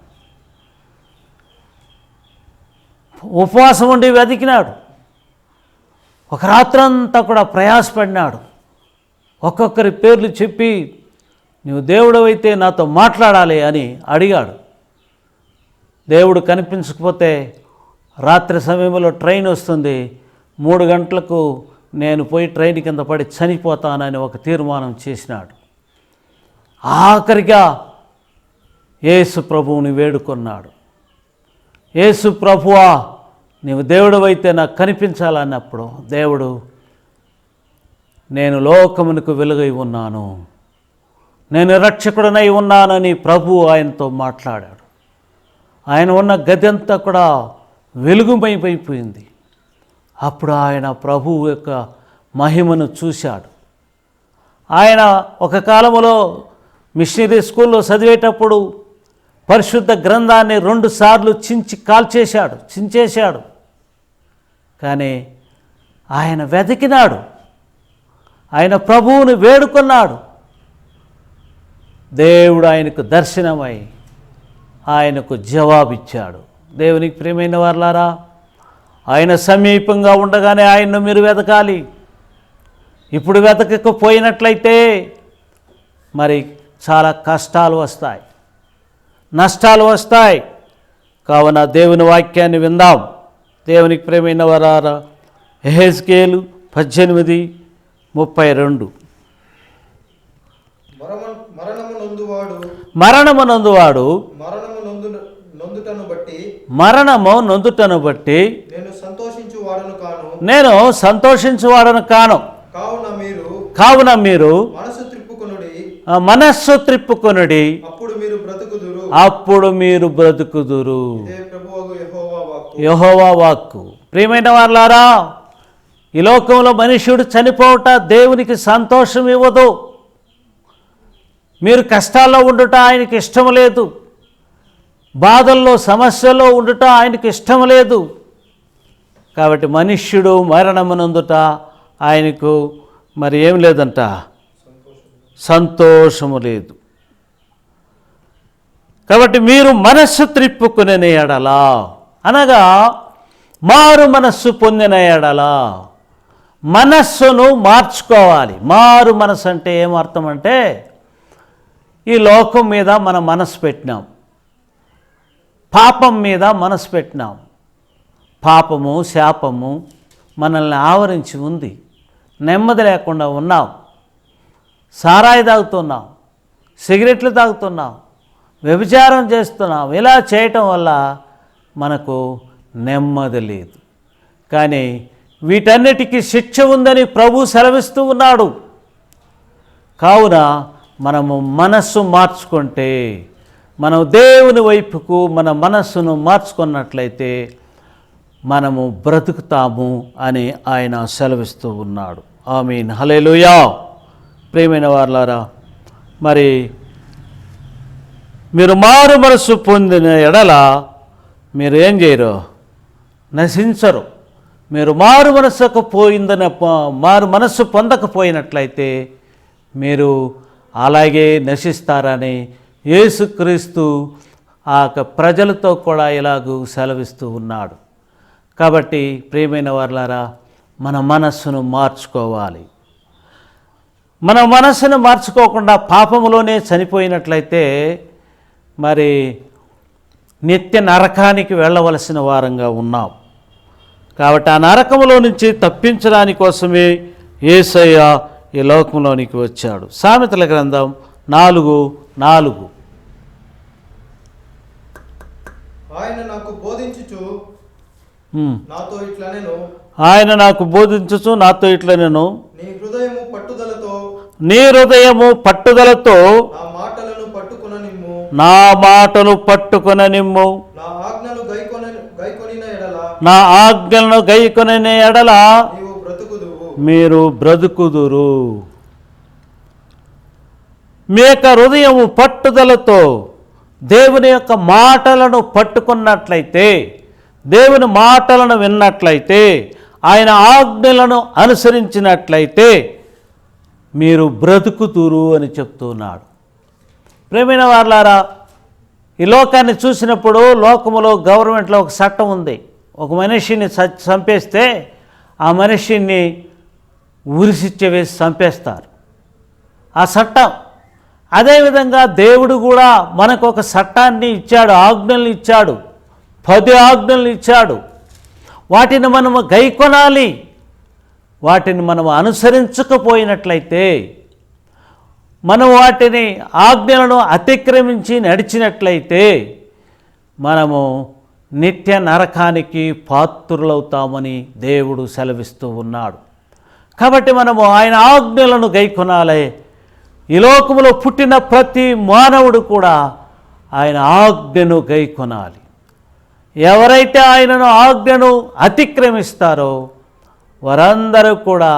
ఉపవాసం ఉండి వెతికినాడు. ఒక రాత్రంతా కూడా ప్రయాసపడినాడు. ఒక్కొక్కరి పేర్లు చెప్పి, నువ్వు దేవుడు అయితే నాతో మాట్లాడాలి అని అడిగాడు. దేవుడు కనిపించకపోతే రాత్రి సమయంలో ట్రైన్ వస్తుంది, 3 గంటలకు నేను పోయి ట్రైన్ కింద పడి చనిపోతానని ఒక తీర్మానం చేసినాడు. ఆఖరిగా యేసు ప్రభువుని వేడుకున్నాడు. యేసు ప్రభువా, నీవు దేవుడు అయితే నాకు కనిపించాలన్నప్పుడు దేవుడు, నేను లోకమునకు వెలుగై ఉన్నాను, నేను రక్షకుడనై ఉన్నానని ప్రభువు ఆయనతో మాట్లాడాడు. ఆయన ఉన్న గది అంతా కూడా వెలుగుమైపోయింది. అప్పుడు ఆయన ప్రభువు యొక్క మహిమను చూశాడు. ఆయన ఒక కాలంలో మిషనరీ స్కూల్లో చదివేటప్పుడు పరిశుద్ధ గ్రంథాన్ని 2 సార్లు చించేశాడు. కానీ ఆయన వెతికినాడు, ఆయన ప్రభువుని వేడుకున్నాడు. దేవుడు ఆయనకు దర్శనమై ఆయనకు జవాబిచ్చాడు. దేవునికి ప్రియమైన వారలారా, ఆయన సమీపంగా ఉండగానే ఆయన్ను మీరు వెతకాలి. ఇప్పుడు వెతకకపోయినట్లయితే మరి చాలా కష్టాలు వస్తాయి, నష్టాలు వస్తాయి. కావున దేవుని వాక్యాన్ని విందాం. దేవునికి ప్రియమైన వారలారా, యెహెజ్కేలు 18:32. మరణము నొందువాడు మరణము నొందుటను బట్టి నేను సంతోషించువాడను కాను. కావున మీరు మనస్సు త్రిప్పుకొనుడి, అప్పుడు మీరు బ్రతుకుదురు. యెహోవా వాక్కు. ప్రియమైన వారలారా, ఈ లోకంలో మనుష్యుడు చనిపోవట దేవునికి సంతోషం ఇవ్వదు. మీరు కష్టాల్లో ఉండుట ఆయనకి ఇష్టం లేదు, బాధల్లో సమస్యల్లో ఉండుట ఆయనకి ఇష్టం లేదు. కాబట్టి మనుష్యుడు మరణమునందుట ఆయనకు మరి ఏం లేదంట, సంతోషము లేదు. కాబట్టి మీరు మనస్సు త్రిప్పుకునే ఎడలా, అనగా మారు మనస్సు పొందిన ఎడలా, మనస్సును మార్చుకోవాలి. మారు మనస్సు అంటే ఏమర్థం అంటే, ఈ లోకం మీద మన మనసు పెట్టినాం, పాపం మీద మనసు పెట్టినాం. పాపము శాపము మనల్ని ఆవరించి ఉంది, నెమ్మది లేకుండా ఉన్నాం. సారాయి తాగుతున్నాం, సిగరెట్లు తాగుతున్నాం, వ్యభిచారం చేస్తున్నాం. ఇలా చేయటం వల్ల మనకు నెమ్మది లేదు. కానీ వీటన్నిటికీ శిక్ష ఉందని ప్రభు సెలవిస్తూ ఉన్నాడు. కావున మనము మనస్సు మార్చుకుంటే, మనం దేవుని వైపుకు మన మనస్సును మార్చుకున్నట్లయితే మనము బ్రతుకుతాము అని ఆయన సెలవిస్తూ ఉన్నాడు. ఆమీన్, హల్లెలూయా. ప్రియమైన వారలారా, మరి మీరు మారు మనస్సు పొందిన ఎడల మీరు ఏం చేయరు, నశించరు. మీరు మారు మనస్సు పొందకపోయినట్లయితే మీరు అలాగే నశిస్తారని యేసుక్రీస్తు ఆ ప్రజలతో కూడా ఇలాగూ సెలవిస్తూ ఉన్నాడు. కాబట్టి ప్రియమైన వారలారా, మన మనస్సును మార్చుకోవాలి. మన మనస్సును మార్చుకోకుండా పాపములోనే చనిపోయినట్లయితే మరి నిత్య నరకానికి వెళ్ళవలసిన వారంగా ఉన్నాం. కాబట్టి ఆ నరకములో నుంచి తప్పించడాని కోసమే యేసయ్య ఈ లోకంలోనికి వచ్చాడు. సామెతల గ్రంథం 4:4. ఆయన నాకు బోధించుచు నాతో ఇట్లా నేను నీ హృదయము పట్టుదలతో నా మాటలు పట్టుకొన నిమ్ము, నా ఆజ్ఞలను గైకొనిన ఎడల మీరు బ్రతుకుదురు. మీ యొక్క హృదయము పట్టుదలతో దేవుని యొక్క మాటలను పట్టుకున్నట్లయితే, దేవుని మాటలను విన్నట్లయితే, ఆయన ఆజ్ఞలను అనుసరించినట్లయితే మీరు బ్రతుకుతురు అని చెప్తున్నాడు. ప్రియమైన వారలారా, ఈ లోకాన్ని చూసినప్పుడు లోకములో గవర్నమెంట్లో ఒక చట్టం ఉంది. ఒక మనిషిని చంపేస్తే ఆ మనిషిని ఉరిశిక్ష వేసి చంపేస్తారు. ఆ చట్టం. అదేవిధంగా దేవుడు కూడా మనకు ఒక చట్టాన్ని ఇచ్చాడు, ఆజ్ఞలను ఇచ్చాడు, 10 ఆజ్ఞలను ఇచ్చాడు. వాటిని మనము గైకొనాలి. వాటిని మనము అనుసరించకపోయినట్లయితే, మనం వాటిని ఆజ్ఞలను అతిక్రమించి నడిచినట్లయితే మనము నిత్య నరకానికి పాత్రులవుతామని దేవుడు సెలవిస్తూ ఉన్నాడు. కాబట్టి మనము ఆయన ఆజ్ఞలను గైకొనాలి. ఈ లోకములో పుట్టిన ప్రతి మానవుడు కూడా ఆయన ఆజ్ఞను గైకొనాలి. ఎవరైతే ఆయనను ఆజ్ఞను అతిక్రమిస్తారో వారందరూ కూడా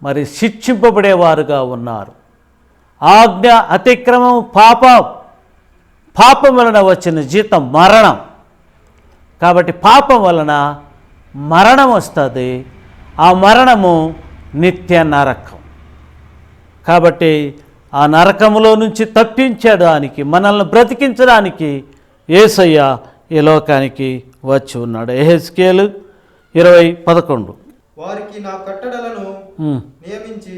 మరి శిక్షింపబడేవారుగా ఉన్నారు. ఆజ్ఞ అతిక్రమం పాపం వలన వచ్చిన జీతం మరణం. కాబట్టి పాపం వలన మరణం వస్తుంది. ఆ మరణము నిత్య నరకం. కాబట్టి ఆ నరకములో నుంచి తప్పించడానికి, మనల్ని బ్రతికించడానికి యేసయ్య ఈ లోకానికి వచ్చి ఉన్నాడు. యెహెజ్కేలు 20:11. వారికి నా కట్టడలను నియమించి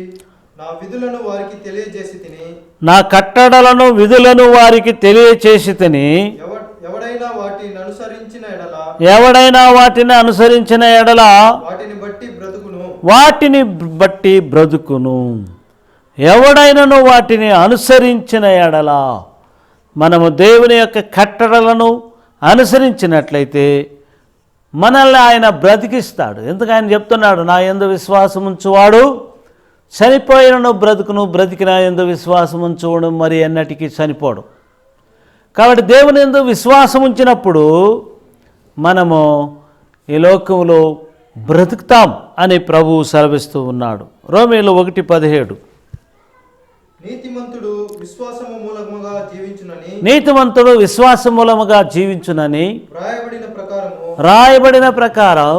నా విధులను వారికి తెలియజేసి తిని, నా కట్టడలను విధులను వారికి తెలియచేసి తిని, ఎవడైనా వాటిని అనుసరించిన ఎడల వాటిని బట్టి బ్రతుకును. ఎవడైనను వాటిని అనుసరించిన ఎడల, మనము దేవుని యొక్క కట్టడలను అనుసరించినట్లయితే మనల్ని ఆయన బ్రతికిస్తాడు. ఎందుకు ఆయన చెప్తున్నాడు, నా యందు విశ్వాసం ఉంచువాడు చనిపోయినను బ్రతుకును, బ్రతికిన యందు విశ్వాసం ఉంచువాడు మరి ఎన్నటికీ చనిపోడు. కాబట్టి దేవుని యందు విశ్వాసం ఉంచినప్పుడు మనము ఈ లోకంలో బ్రతుకుతాం అని ప్రభువు సెలవిస్తూ ఉన్నాడు. రోమీయులు 1:17 నీతిమంతుడు విశ్వాసము మూలముగా జీవించునని నీతిమంతుడు విశ్వాస మూలముగా జీవించునని రాయబడిన ప్రకారం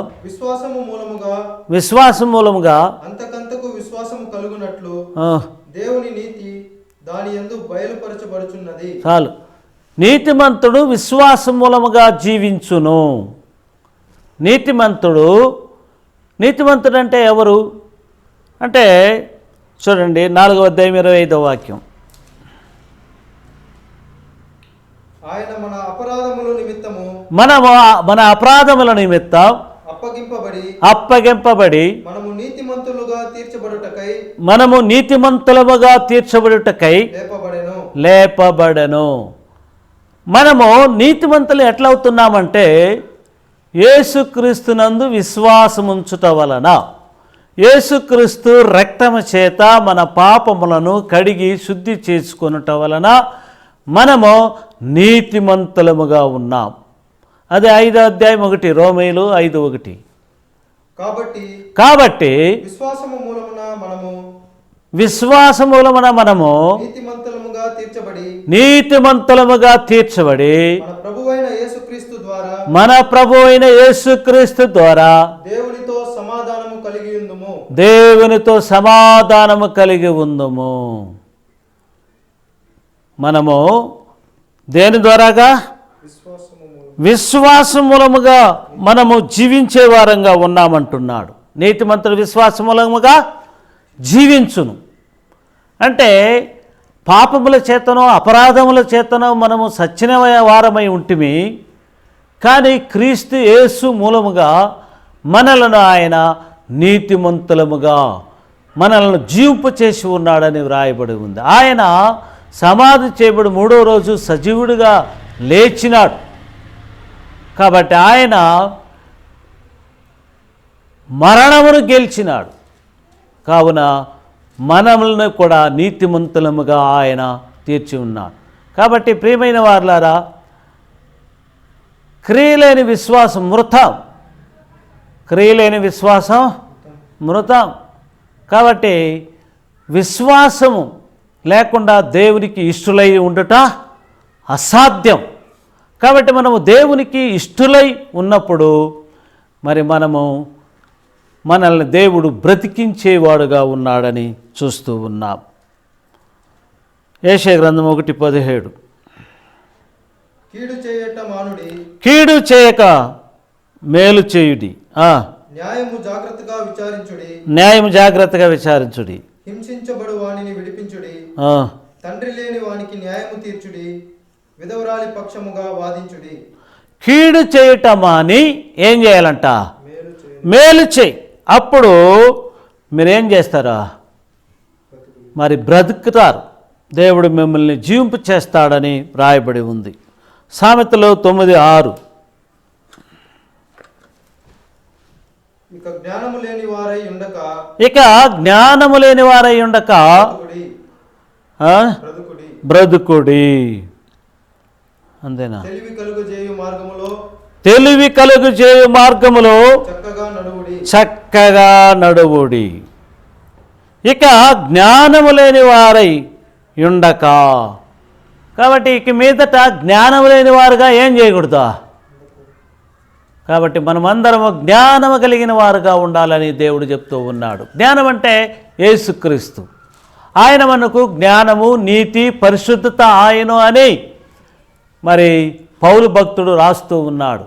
విశ్వాసం మూలముగా అంతకంతకు విశ్వాసము కలుగునట్లు దేవుని నీతి దాని యందు బయలుపరచబడుచున్నది. చాలు. నీతిమంతుడు విశ్వాసం మూలముగా జీవించును. నీతిమంతుడు అంటే ఎవరు అంటే చూడండి 4వ అధ్యాయం 25వ వాక్యం. ఆయన మన అపరాధముల నిమిత్తము మన అపరాధముల నిమిత్తం అప్పగింపబడి మనము నీతిమంతులముగా తీర్చబడుటకై లేపబడెను. మనము నీతిమంతులు ఎట్లా అవుతున్నామంటే యేసుక్రీస్తునందు విశ్వాసముంచుట వలన, యేసుక్రీస్తు రక్తము చేత మన పాపములను కడిగి శుద్ధి చేసుకొనుట వలన మనము నీతిమంతులముగా ఉన్నాం. అదే 5వ అధ్యాయం 1 రోమీయులు 5:1. కాబట్టి విశ్వాస మూలమున మనము నీతిమంతులముగా తీర్చబడి మన ప్రభువైన యేసుక్రీస్తు ద్వారా దేవునితో సమాధానము కలిగి ఉందుము. మనము దేని ద్వారాగా? విశ్వాసం మూలముగా మనము జీవించే వారంగా ఉన్నామంటున్నాడు. నీతిమంతుడు విశ్వాసం మూలముగా జీవించును అంటే పాపముల చేతనో అపరాధముల చేతనో మనము సచ్చిన వారమై ఉంటిమి. కానీ క్రీస్తు యేసు మూలముగా మనలను ఆయన నీతిమంతులముగా మనలను జీవింప చేసి ఉన్నాడని వ్రాయబడి ఉంది. ఆయన సమాధి చేయబడి 3వ రోజు సజీవుడిగా లేచినాడు. కాబట్టి ఆయన మరణమును గెలిచినాడు. కావున మనములను కూడా నీతిమంతులముగా ఆయన తీర్చి ఉన్నాడు. కాబట్టి ప్రియమైన వారులారా, క్రియలేని విశ్వాసం మృతం. క్రియలేని విశ్వాసం మృతం. కాబట్టి విశ్వాసము లేకుండా దేవునికి ఇష్టులై ఉండుట అసాధ్యం. కాబట్టి మనము దేవునికి ఇష్టులై ఉన్నప్పుడు మరి మనల్ని దేవుడు బ్రతికించేవాడుగా ఉన్నాడని చూస్తూ ఉన్నాం. యెషయా గ్రంథం 1:17 కీడు చేయక మేలు చేయుడి, న్యాయము జాగ్రత్తగా విచారించుడి, హింసించబడు వానిని విడిపించుడి, తండ్రి లేని వానికి న్యాయము తీర్చుడి, విధవరాలి పక్షముగా వాదించుడి. కీడు చేయటమా అని ఏం చేయాలంట? మేలు చేయి. అప్పుడు మీరేం చేస్తారా? మరి బ్రతుకుతారు. దేవుడు మిమ్మల్ని జీవింపు చేస్తాడని రాయబడి ఉంది. సామెతలు 9:6 ఇక జ్ఞానము లేని వారై ఉండక బ్రతుకుడి. అంతేనా? తెలివి కలుగు చేయు మార్గములో చక్కగా నడువుడి. ఇక జ్ఞానము లేని వారై ఉండక. కాబట్టి ఇక మీదట జ్ఞానము లేని వారుగా ఏం చేయకూడదు. కాబట్టి మనమందరము జ్ఞానము కలిగిన వారుగా ఉండాలని దేవుడు చెప్తూ ఉన్నాడు. జ్ఞానం అంటే యేసుక్రీస్తు. ఆయన మనకు జ్ఞానము, నీతి, పరిశుద్ధత ఆయన అని మరి పౌలు భక్తుడు రాస్తూ ఉన్నాడు.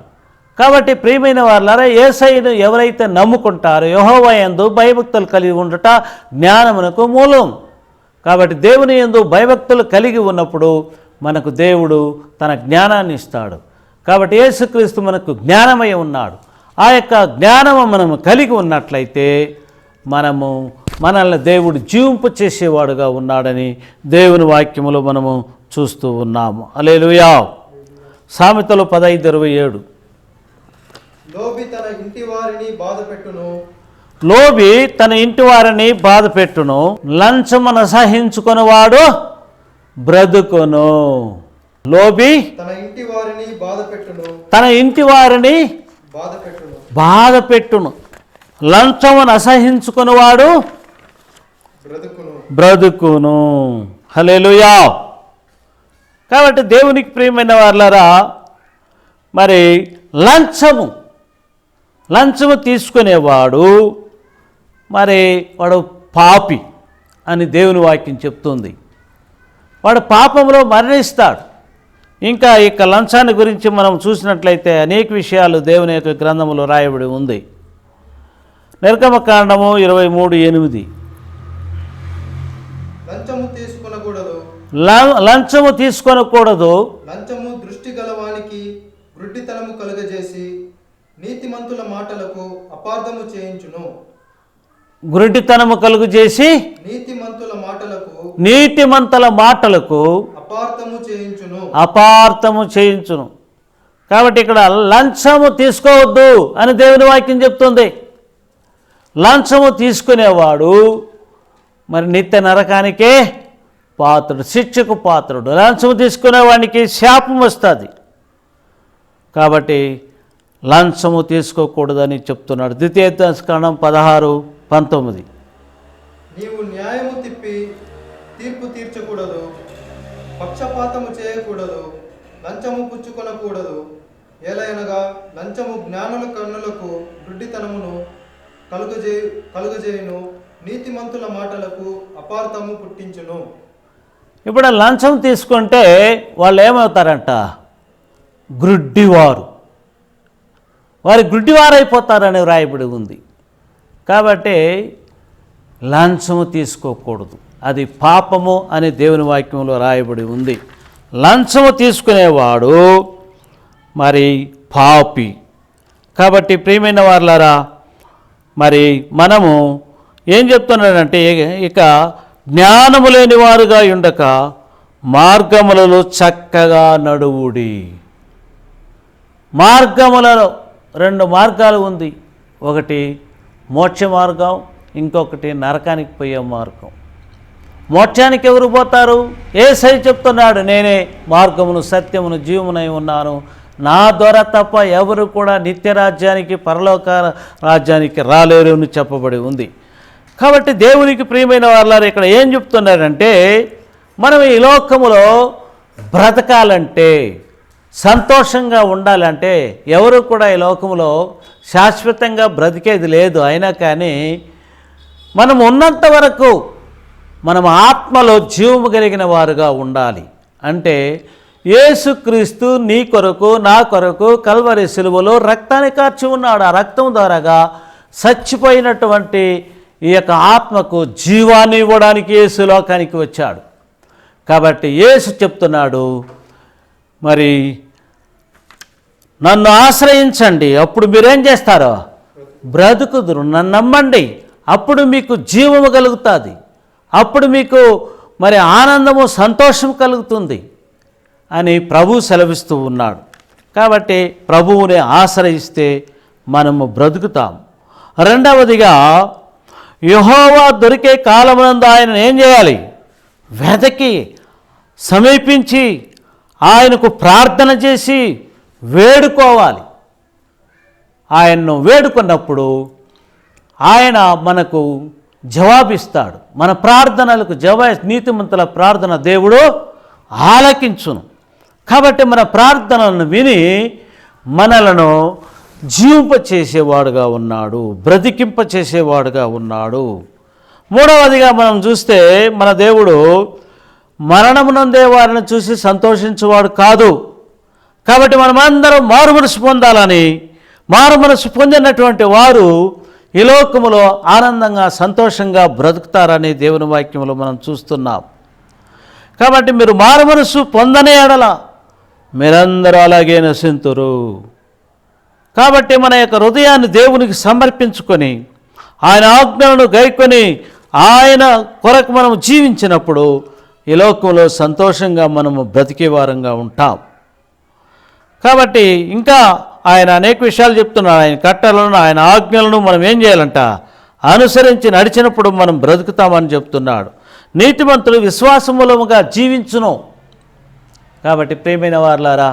కాబట్టి ప్రియమైన వారులారా, యేసయ్యను ఎవరైతే నమ్ముకుంటారో యెహోవా యందు భయభక్తులు కలిగి ఉండట జ్ఞానమునకు మూలం. కాబట్టి దేవుని యందు భయభక్తులు కలిగి ఉన్నప్పుడు మనకు దేవుడు తన జ్ఞానాన్ని ఇస్తాడు. కాబట్టి యేసుక్రీస్తు మనకు జ్ఞానమై ఉన్నాడు. ఆ యొక్క జ్ఞానము మనము కలిగి ఉన్నట్లయితే మనల్ని దేవుడు జీవింపు చేసేవాడుగా ఉన్నాడని దేవుని వాక్యములో మనము చూస్తూ ఉన్నాము. హల్లెలూయా. సామెతలు 15:27 లోబి తన ఇంటి వారిని బాధ పెట్టును, లంచమును సహించుకొనివాడు బ్రతుకును. లోబి తన ఇంటి వారిని తన ఇంటి వారిని బాధ పెట్టును. లంచమును అసహించుకునివాడు బ్రతుకును. హల్లెలూయా. కాబట్టి దేవునికి ప్రియమైన వాళ్ళరా, మరి లంచము తీసుకునేవాడు మరి వాడు పాపి అని దేవుని వాక్యం చెప్తుంది. వాడు పాపంలో మరణిస్తాడు. ఇంకా ఇక లంచాన్ని గురించి మనం చూసినట్లయితే అనేక విషయాలు దేవుని యొక్క గ్రంథంలో రాయబడి ఉంది. నిర్గమకాండము 23:8 లంచము తీసుకొనకూడదు. లంచము దృష్టి గలవానికి గుడ్డితనము కలుగజేసి నీతిమంతుల మాటలకు అపార్థము చేయించును. గుడ్డితనము కలుగు చేసి నీతిమంతుల మాటలకు అపార్థము చేయించును. కాబట్టి ఇక్కడ లంచము తీసుకోవద్దు అని దేవుని వాక్యం చెప్తుంది. లంచము తీసుకునేవాడు మరి నిత్య నరకానికే పాత్రుడు, శిక్షకు పాత్రుడు. లంచము తీసుకునేవాడికి శాపం వస్తుంది. కాబట్టి లంచము తీసుకోకూడదని చెప్తున్నాడు. ద్వితీయోపదేశకాండం 16:19 నీవు న్యాయము తిప్పి తీర్పు తీర్చకూడదు, పక్షపాతము చేయకూడదు, లంచము పుచ్చుకొనకూడదు. ఏలయనగా లంచము జ్ఞానుల కన్నులకు గుడ్డితనమును కలుగజేయును, నీతిమంతుల మాటలకు అపార్థము పుట్టించును. ఇప్పుడు లంచం తీసుకుంటే వాళ్ళు ఏమవుతారంట? గ్రుడ్డివారు. వారు గుడ్డివారైపోతారని వ్రాయబడి ఉంది. కాబట్టి లంచము తీసుకోకూడదు, అది పాపము అని దేవుని వాక్యంలో రాయబడి ఉంది. లంచము తీసుకునేవాడు మరి పాపి. కాబట్టి ప్రియమైన వారులారా, మరి మనము ఏం చెప్తున్నాడంటే, ఇక జ్ఞానము లేని వారుగా ఉండక మార్గములలో చక్కగా నడువుడి. మార్గములలో 2 మార్గాలు ఉంది. ఒకటి మోక్ష మార్గం, ఇంకొకటి నరకానికి పోయే మార్గం. మోక్షానికి ఎవరు పోతారు? యేసయ్య చెప్తున్నాడు, నేనే మార్గమును సత్యమును జీవమునై ఉన్నాను, నా ద్వారా తప్ప ఎవరు కూడా నిత్యరాజ్యానికి పరలోక రాజ్యానికి రాలేరు అని చెప్పబడి ఉంది. కాబట్టి దేవునికి ప్రియమైన వాళ్ళారు ఇక్కడ ఏం చెప్తున్నారంటే, మనం ఈ లోకములో బ్రతకాలంటే, సంతోషంగా ఉండాలంటే, ఎవరు కూడా ఈ లోకంలో శాశ్వతంగా బ్రతికేది లేదు. అయినా కానీ మనం ఉన్నంత వరకు మనం ఆత్మలో జీవము కలిగిన వారుగా ఉండాలి. అంటే యేసుక్రీస్తు నీ కొరకు నా కొరకు కల్వరి సిలువలో రక్తాన్ని కార్చి ఉన్నాడు. ఆ రక్తం ద్వారాగా చచ్చిపోయినటువంటి ఈ యొక్క ఆత్మకు జీవాన్ని ఇవ్వడానికి యేసు లోకానికి వచ్చాడు. కాబట్టి యేసు చెప్తున్నాడు, మరి నన్ను ఆశ్రయించండి, అప్పుడు మీరేం చేస్తారో బ్రతుకుదురు. నన్ను నమ్మండి, అప్పుడు మీకు జీవము కలుగుతుంది, అప్పుడు మీకు మరి ఆనందము సంతోషం కలుగుతుంది అని ప్రభు సెలవిస్తూ ఉన్నాడు. కాబట్టి ప్రభువుని ఆశ్రయిస్తే మనము బ్రతుకుతాం. రెండవదిగా, యెహోవా దొరికే కాలమునందు ఆయన ఏం చేయాలి? వెతకి సమీపించి ఆయనకు ప్రార్థన చేసి వేడుకోవాలి. ఆయన్ను వేడుకున్నప్పుడు ఆయన మనకు జవాబిస్తాడు. మన ప్రార్థనలకు నీతిమంతుల ప్రార్థన దేవుడు ఆలకించును. కాబట్టి మన ప్రార్థనలను విని మనలను జీవింపచేసేవాడుగా ఉన్నాడు, బ్రతికింపచేసేవాడుగా ఉన్నాడు. మూడవదిగా మనం చూస్తే, మన దేవుడు మరణమునందే వారిని చూసి సంతోషించేవాడు కాదు. కాబట్టి మనమందరం మారు మనసు పొందాలని, మారు మనసు పొందినటువంటి వారు ఈ లోకములో ఆనందంగా సంతోషంగా బ్రతుకుతారని దేవుని వాక్యంలో మనం చూస్తున్నాం. కాబట్టి మీరు మారు మనసు పొందనే ఎడల మీరందరూ అలాగే నశింతురు. కాబట్టి మన యొక్క హృదయాన్ని దేవునికి సమర్పించుకొని ఆయన ఆజ్ఞలను గైకొని ఆయన కొరకు మనం జీవించినప్పుడు ఈ లోకంలో సంతోషంగా మనము బ్రతికే వారంగా ఉంటాం. కాబట్టి ఇంకా ఆయన అనేక విషయాలు చెప్తున్నాడు. ఆయన కట్టలను, ఆయన ఆజ్ఞలను మనం ఏం చేయాలంట? అనుసరించి నడిచినప్పుడు మనం బ్రతుకుతామని చెప్తున్నాడు. నీతిమంతులు విశ్వాసమూలముగా జీవించును. కాబట్టి ప్రియమైన వారలారా,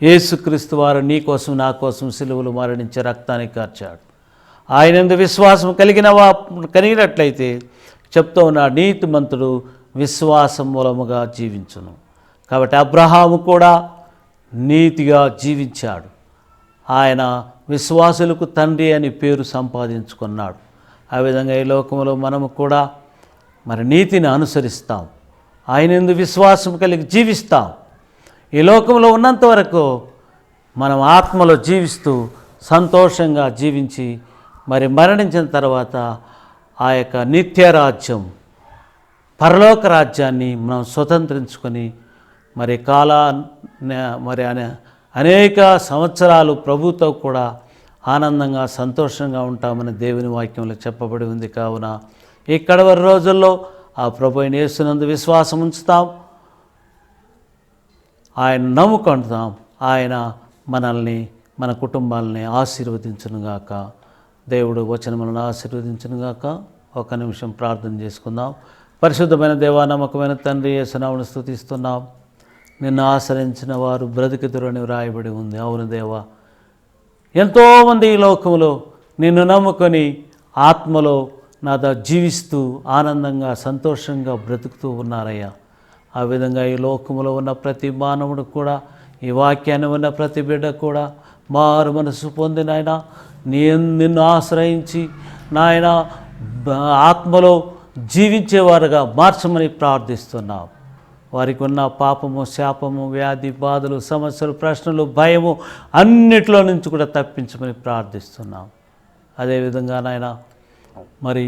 యేసుక్రీస్తు వారు నీ కోసం నా కోసం సిలువలు మరణించి రక్తాన్ని కార్చాడు. ఆయనందు విశ్వాసం కలిగినట్లయితే చెప్తూ ఉన్నాడు, నీతిమంతుడు విశ్వాసం మూలముగా జీవించును. కాబట్టి అబ్రహాము కూడా నీతిగా జీవించాడు. ఆయన విశ్వాసులకు తండ్రి అని పేరు సంపాదించుకున్నాడు. ఆ విధంగా ఈ లోకంలో మనము కూడా మరి నీతిని అనుసరిస్తాం, ఆయనందు విశ్వాసం కలిగి జీవిస్తాం. ఈ లోకంలో ఉన్నంత వరకు మనం ఆత్మలో జీవిస్తూ సంతోషంగా జీవించి మరి మరణించిన తర్వాత ఆ యొక్క నిత్యరాజ్యం, పరలోక రాజ్యాన్ని మనం స్వతంత్రించుకొని మరి అనేక సంవత్సరాలు ప్రభుతో కూడా ఆనందంగా సంతోషంగా ఉంటామని దేవుని వాక్యంలో చెప్పబడి ఉంది. కావున ఈ కడవరి రోజుల్లో ఆ ప్రభు అయిన యేసునందు విశ్వాసం ఉంచుతాం, ఆయన నమ్ముకుంటాం. ఆయన మనల్ని, మన కుటుంబాలని ఆశీర్వదించునుగాక. దేవుడు వచనములను ఆశీర్వదించునుగాక. ఒక నిమిషం ప్రార్థన చేసుకుందాం. పరిశుద్ధమైన దేవా, నమ్మకమైన తండ్రి, యేసునామమును స్తుతిస్తున్నాం. నిన్ను ఆశ్రయించిన వారు బ్రతికితురు అని వ్రాయబడి ఉంది. అవును దేవా, ఎంతోమంది ఈ లోకంలో నిన్ను నమ్ముకొని ఆత్మలో నాదా జీవిస్తూ ఆనందంగా సంతోషంగా బ్రతుకుతూ ఉన్నారయ్యా. ఆ విధంగా ఈ లోకంలో ఉన్న ప్రతి మానవుడు కూడా, ఈ వాక్యాన్ని ఉన్న ప్రతి బిడ్డ కూడా మారు మనసు పొందిన ఆయన నిన్ను ఆశ్రయించి నాయన ఆత్మలో జీవించేవారుగా మార్చమని ప్రార్థిస్తున్నాం. వారికి ఉన్న పాపము, శాపము, వ్యాధి, బాధలు, సమస్యలు, ప్రశ్నలు, భయము అన్నిటిలో నుంచి కూడా తప్పించమని ప్రార్థిస్తున్నాం. అదేవిధంగా నాయన మరి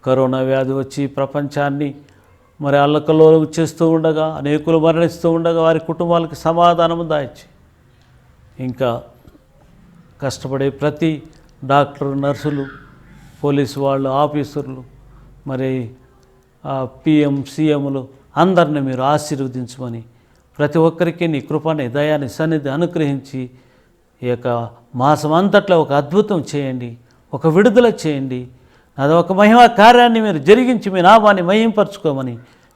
కరోనా వ్యాధి వచ్చి ప్రపంచాన్ని మరి అల్లకల్లోలం చేస్తూ ఉండగా, అనేకులు మరణిస్తూ ఉండగా వారి కుటుంబాలకు సమాధానము దాయిచ్చి, ఇంకా కష్టపడే ప్రతి డాక్టరు, నర్సులు, పోలీసు వాళ్ళు, ఆఫీసర్లు, మరి పిఎం, సీఎంలు అందరిని మీరు ఆశీర్వదించమని, ప్రతి ఒక్కరికి నీ కృపని, దయాన్ని, సన్నిధి అనుగ్రహించి ఈ యొక్క మాసం అంతట్లో ఒక అద్భుతం చేయండి, ఒక విడుదల చేయండి. అది ఒక మహిమా కార్యాన్ని మీరు జరిగించి మీ నామాన్ని మహింపరచుకోమని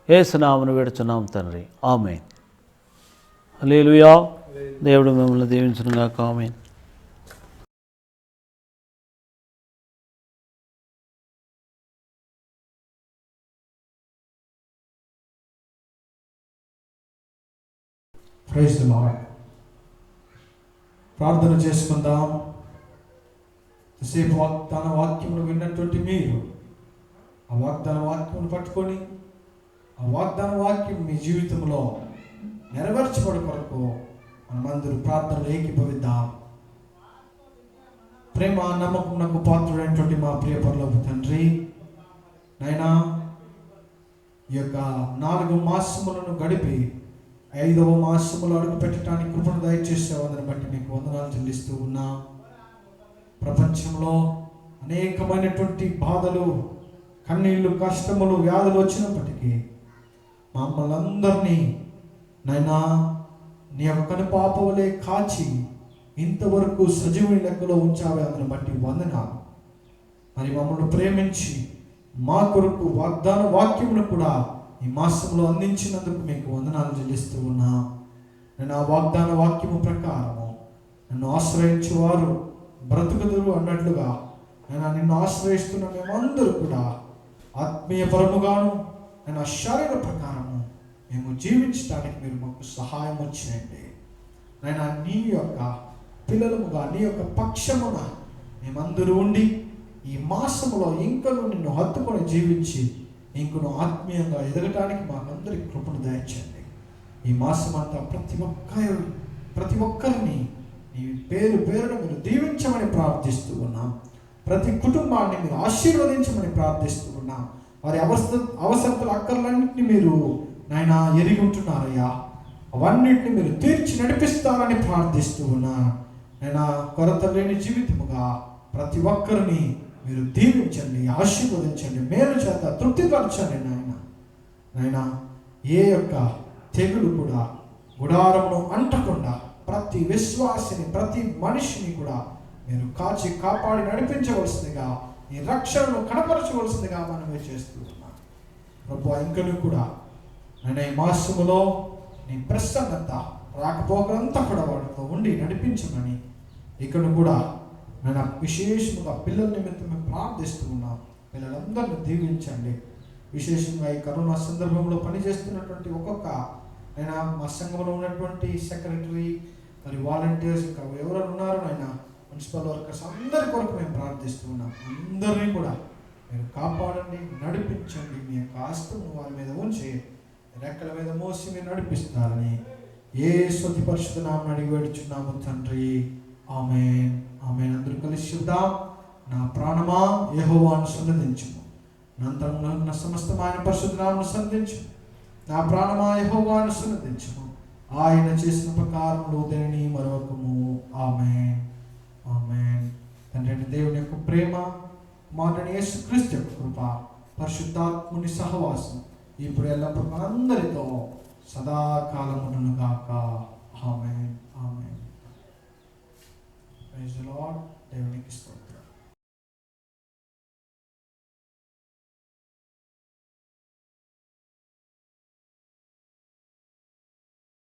యేసు నామమున వేడుచున్నాం తండ్రి. ఆమేన్. హల్లెలూయా. దేవుడు మిమ్మల్ని దీవించునుగాక. ఆమేన్. Praise the Lord. ప్రార్థన చేసుకుందాం. సేపు వాగ్దాన వాక్యమును విన్నటువంటి మీరు ఆ వాగ్దాన వాక్యమును పట్టుకొని ఆ వాగ్దాన వాక్యం మీ జీవితంలో నెరవేర్చబడి కొరకు మనమందరూ ప్రార్థనలు ఏకీభవిద్దాం. ప్రేమ నమ్మకమునకు పాత్రుడైనటువంటి మా ప్రియ పరలోక తండ్రి, నైనా ఈ యొక్క 4 మాసములను గడిపి 5వ మాసములో అడుగు పెట్టడానికి కృపను దయచేసావు. దాన్ని బట్టి నీకు వందనాలు చెల్లిస్తూ ఉన్నా. ప్రపంచంలో అనేకమైనటువంటి బాధలు, కన్నీళ్లు, కష్టములు, వ్యాధులు వచ్చినప్పటికీ మమ్మల్ని అందరినీ నైనా నీ యొక్క కనుపాపవలే కాచి ఇంతవరకు సజీవుని లెక్కలో ఉంచావే. అందుని బట్టి వందనాలు. మరి మమ్మల్ని ప్రేమించి మా కొరకు వాగ్దాన వాక్యమును కూడా ఈ మాసంలో అందించినందుకు మీకు వందనాలు చెల్లిస్తూ ఉన్నా. నేను ఆ వాగ్దాన వాక్యము ప్రకారము నన్ను ఆశ్రయించేవారు బ్రతుకుదురు అన్నట్లుగా నేను నిన్ను ఆశ్రయిస్తున్న మేమందరూ కూడా ఆత్మీయ పరముగాను నేను శరీర ప్రకారము మేము జీవించడానికి మీరు మాకు సహాయం చేయండి. నేను నీ యొక్క పిల్లలముగా నీ యొక్క పక్షమున మేమందరూ ఉండి ఈ మాసములో ఇంకను నిన్ను హత్తుకొని జీవించి ఇంకను ఆత్మీయంగా ఎదగటానికి మాకందరికి కృపను దయచేయండి. ఈ మాసం అంతా ప్రతి ఒక్కరిని నీ పేరు పేరును మీరు దీవించమని ప్రార్థిస్తూ ఉన్నాం. ప్రతి కుటుంబాన్ని మీరు ఆశీర్వదించమని ప్రార్థిస్తూ ఉన్నాం. వారి అవసరతల అక్కర్లన్నింటినీ మీరు నాయన ఎరిగి ఉంటున్నారయ్యా. అవన్నింటినీ మీరు తీర్చి నడిపిస్తారని ప్రార్థిస్తూ ఉన్నా. నైనా కొరత లేని జీవితముగా ప్రతి ఒక్కరిని మీరు దీవించండి, ఆశీర్వదించండి, మేలు చేత తృప్తిపరచండి. నాయనా ఏ యొక్క తెగులు కూడా గుడారమును అంటకుండా ప్రతి విశ్వాసిని, ప్రతి మనిషిని కూడా మీరు కాచి కాపాడి నడిపించవలసిందిగా, ఈ రక్షణను కనపరచవలసిందిగా మనమే చేస్తూ ఉన్నాం. ప్రభు ఇంకను కూడా నేను ఈ మాసములో నీ ప్రసన్నత రాకపోకలంతా కూడా వాడితో ఉండి నడిపించమని ఇక్కడ కూడా నేను విశేషంగా పిల్లల నిమిత్తం మేము ప్రార్థిస్తూ ఉన్నాం. పిల్లలందరినీ దీవించండి. విశేషంగా ఈ కరోనా సందర్భంలో పనిచేస్తున్నటువంటి ఒక్కొక్క నేను మా సంఘంలో ఉన్నటువంటి సెక్రటరీ మరి వాలంటీర్స్ ఇంకా ఎవరు ఉన్నారో ఆయన మున్సిపల్ వర్కర్స్ అందరి కొరకు మేము ప్రార్థిస్తూ ఉన్నాం. అందరినీ కూడా మీరు కాపాడండి, నడిపించండి. మీ యొక్క ఆస్తులను వారి మీద ఉంచి రెక్కల మీద మోసి మీరు నడిపిస్తారని యేసు అతి పరిశుద్ధ నామమున అడిగి వేడుచున్నాము తండ్రి. ఆమేన్, ఆమేన్. అందరూ కలిసి చెప్దాం. నా ప్రాణమా యెహోవాను సన్నిధించుము, నా అంతరంగంలో ఉన్న సమస్తమైన పరిశుద్ధ నామమును సన్నిధించుము. నా ప్రాణమా యెహోవాను సన్నిధించుము, ఆయన చేసిన ప్రకారములు దేనిని మరొకము. ఆమేన్, ఆమేన్. తండ్రి దేవుని యొక్క ప్రేమ, కుమారుడైన యేసుక్రీస్తు యొక్క కృప, పరిశుద్ధాత్ముని సహవాసం ఇప్పుడు ఎల్లప్పుడూ అందరితో సదాకాలమును గాక. ఆమేన్, ఆమేన్. Praise the Lord. దేవునికి స్తోత్రం.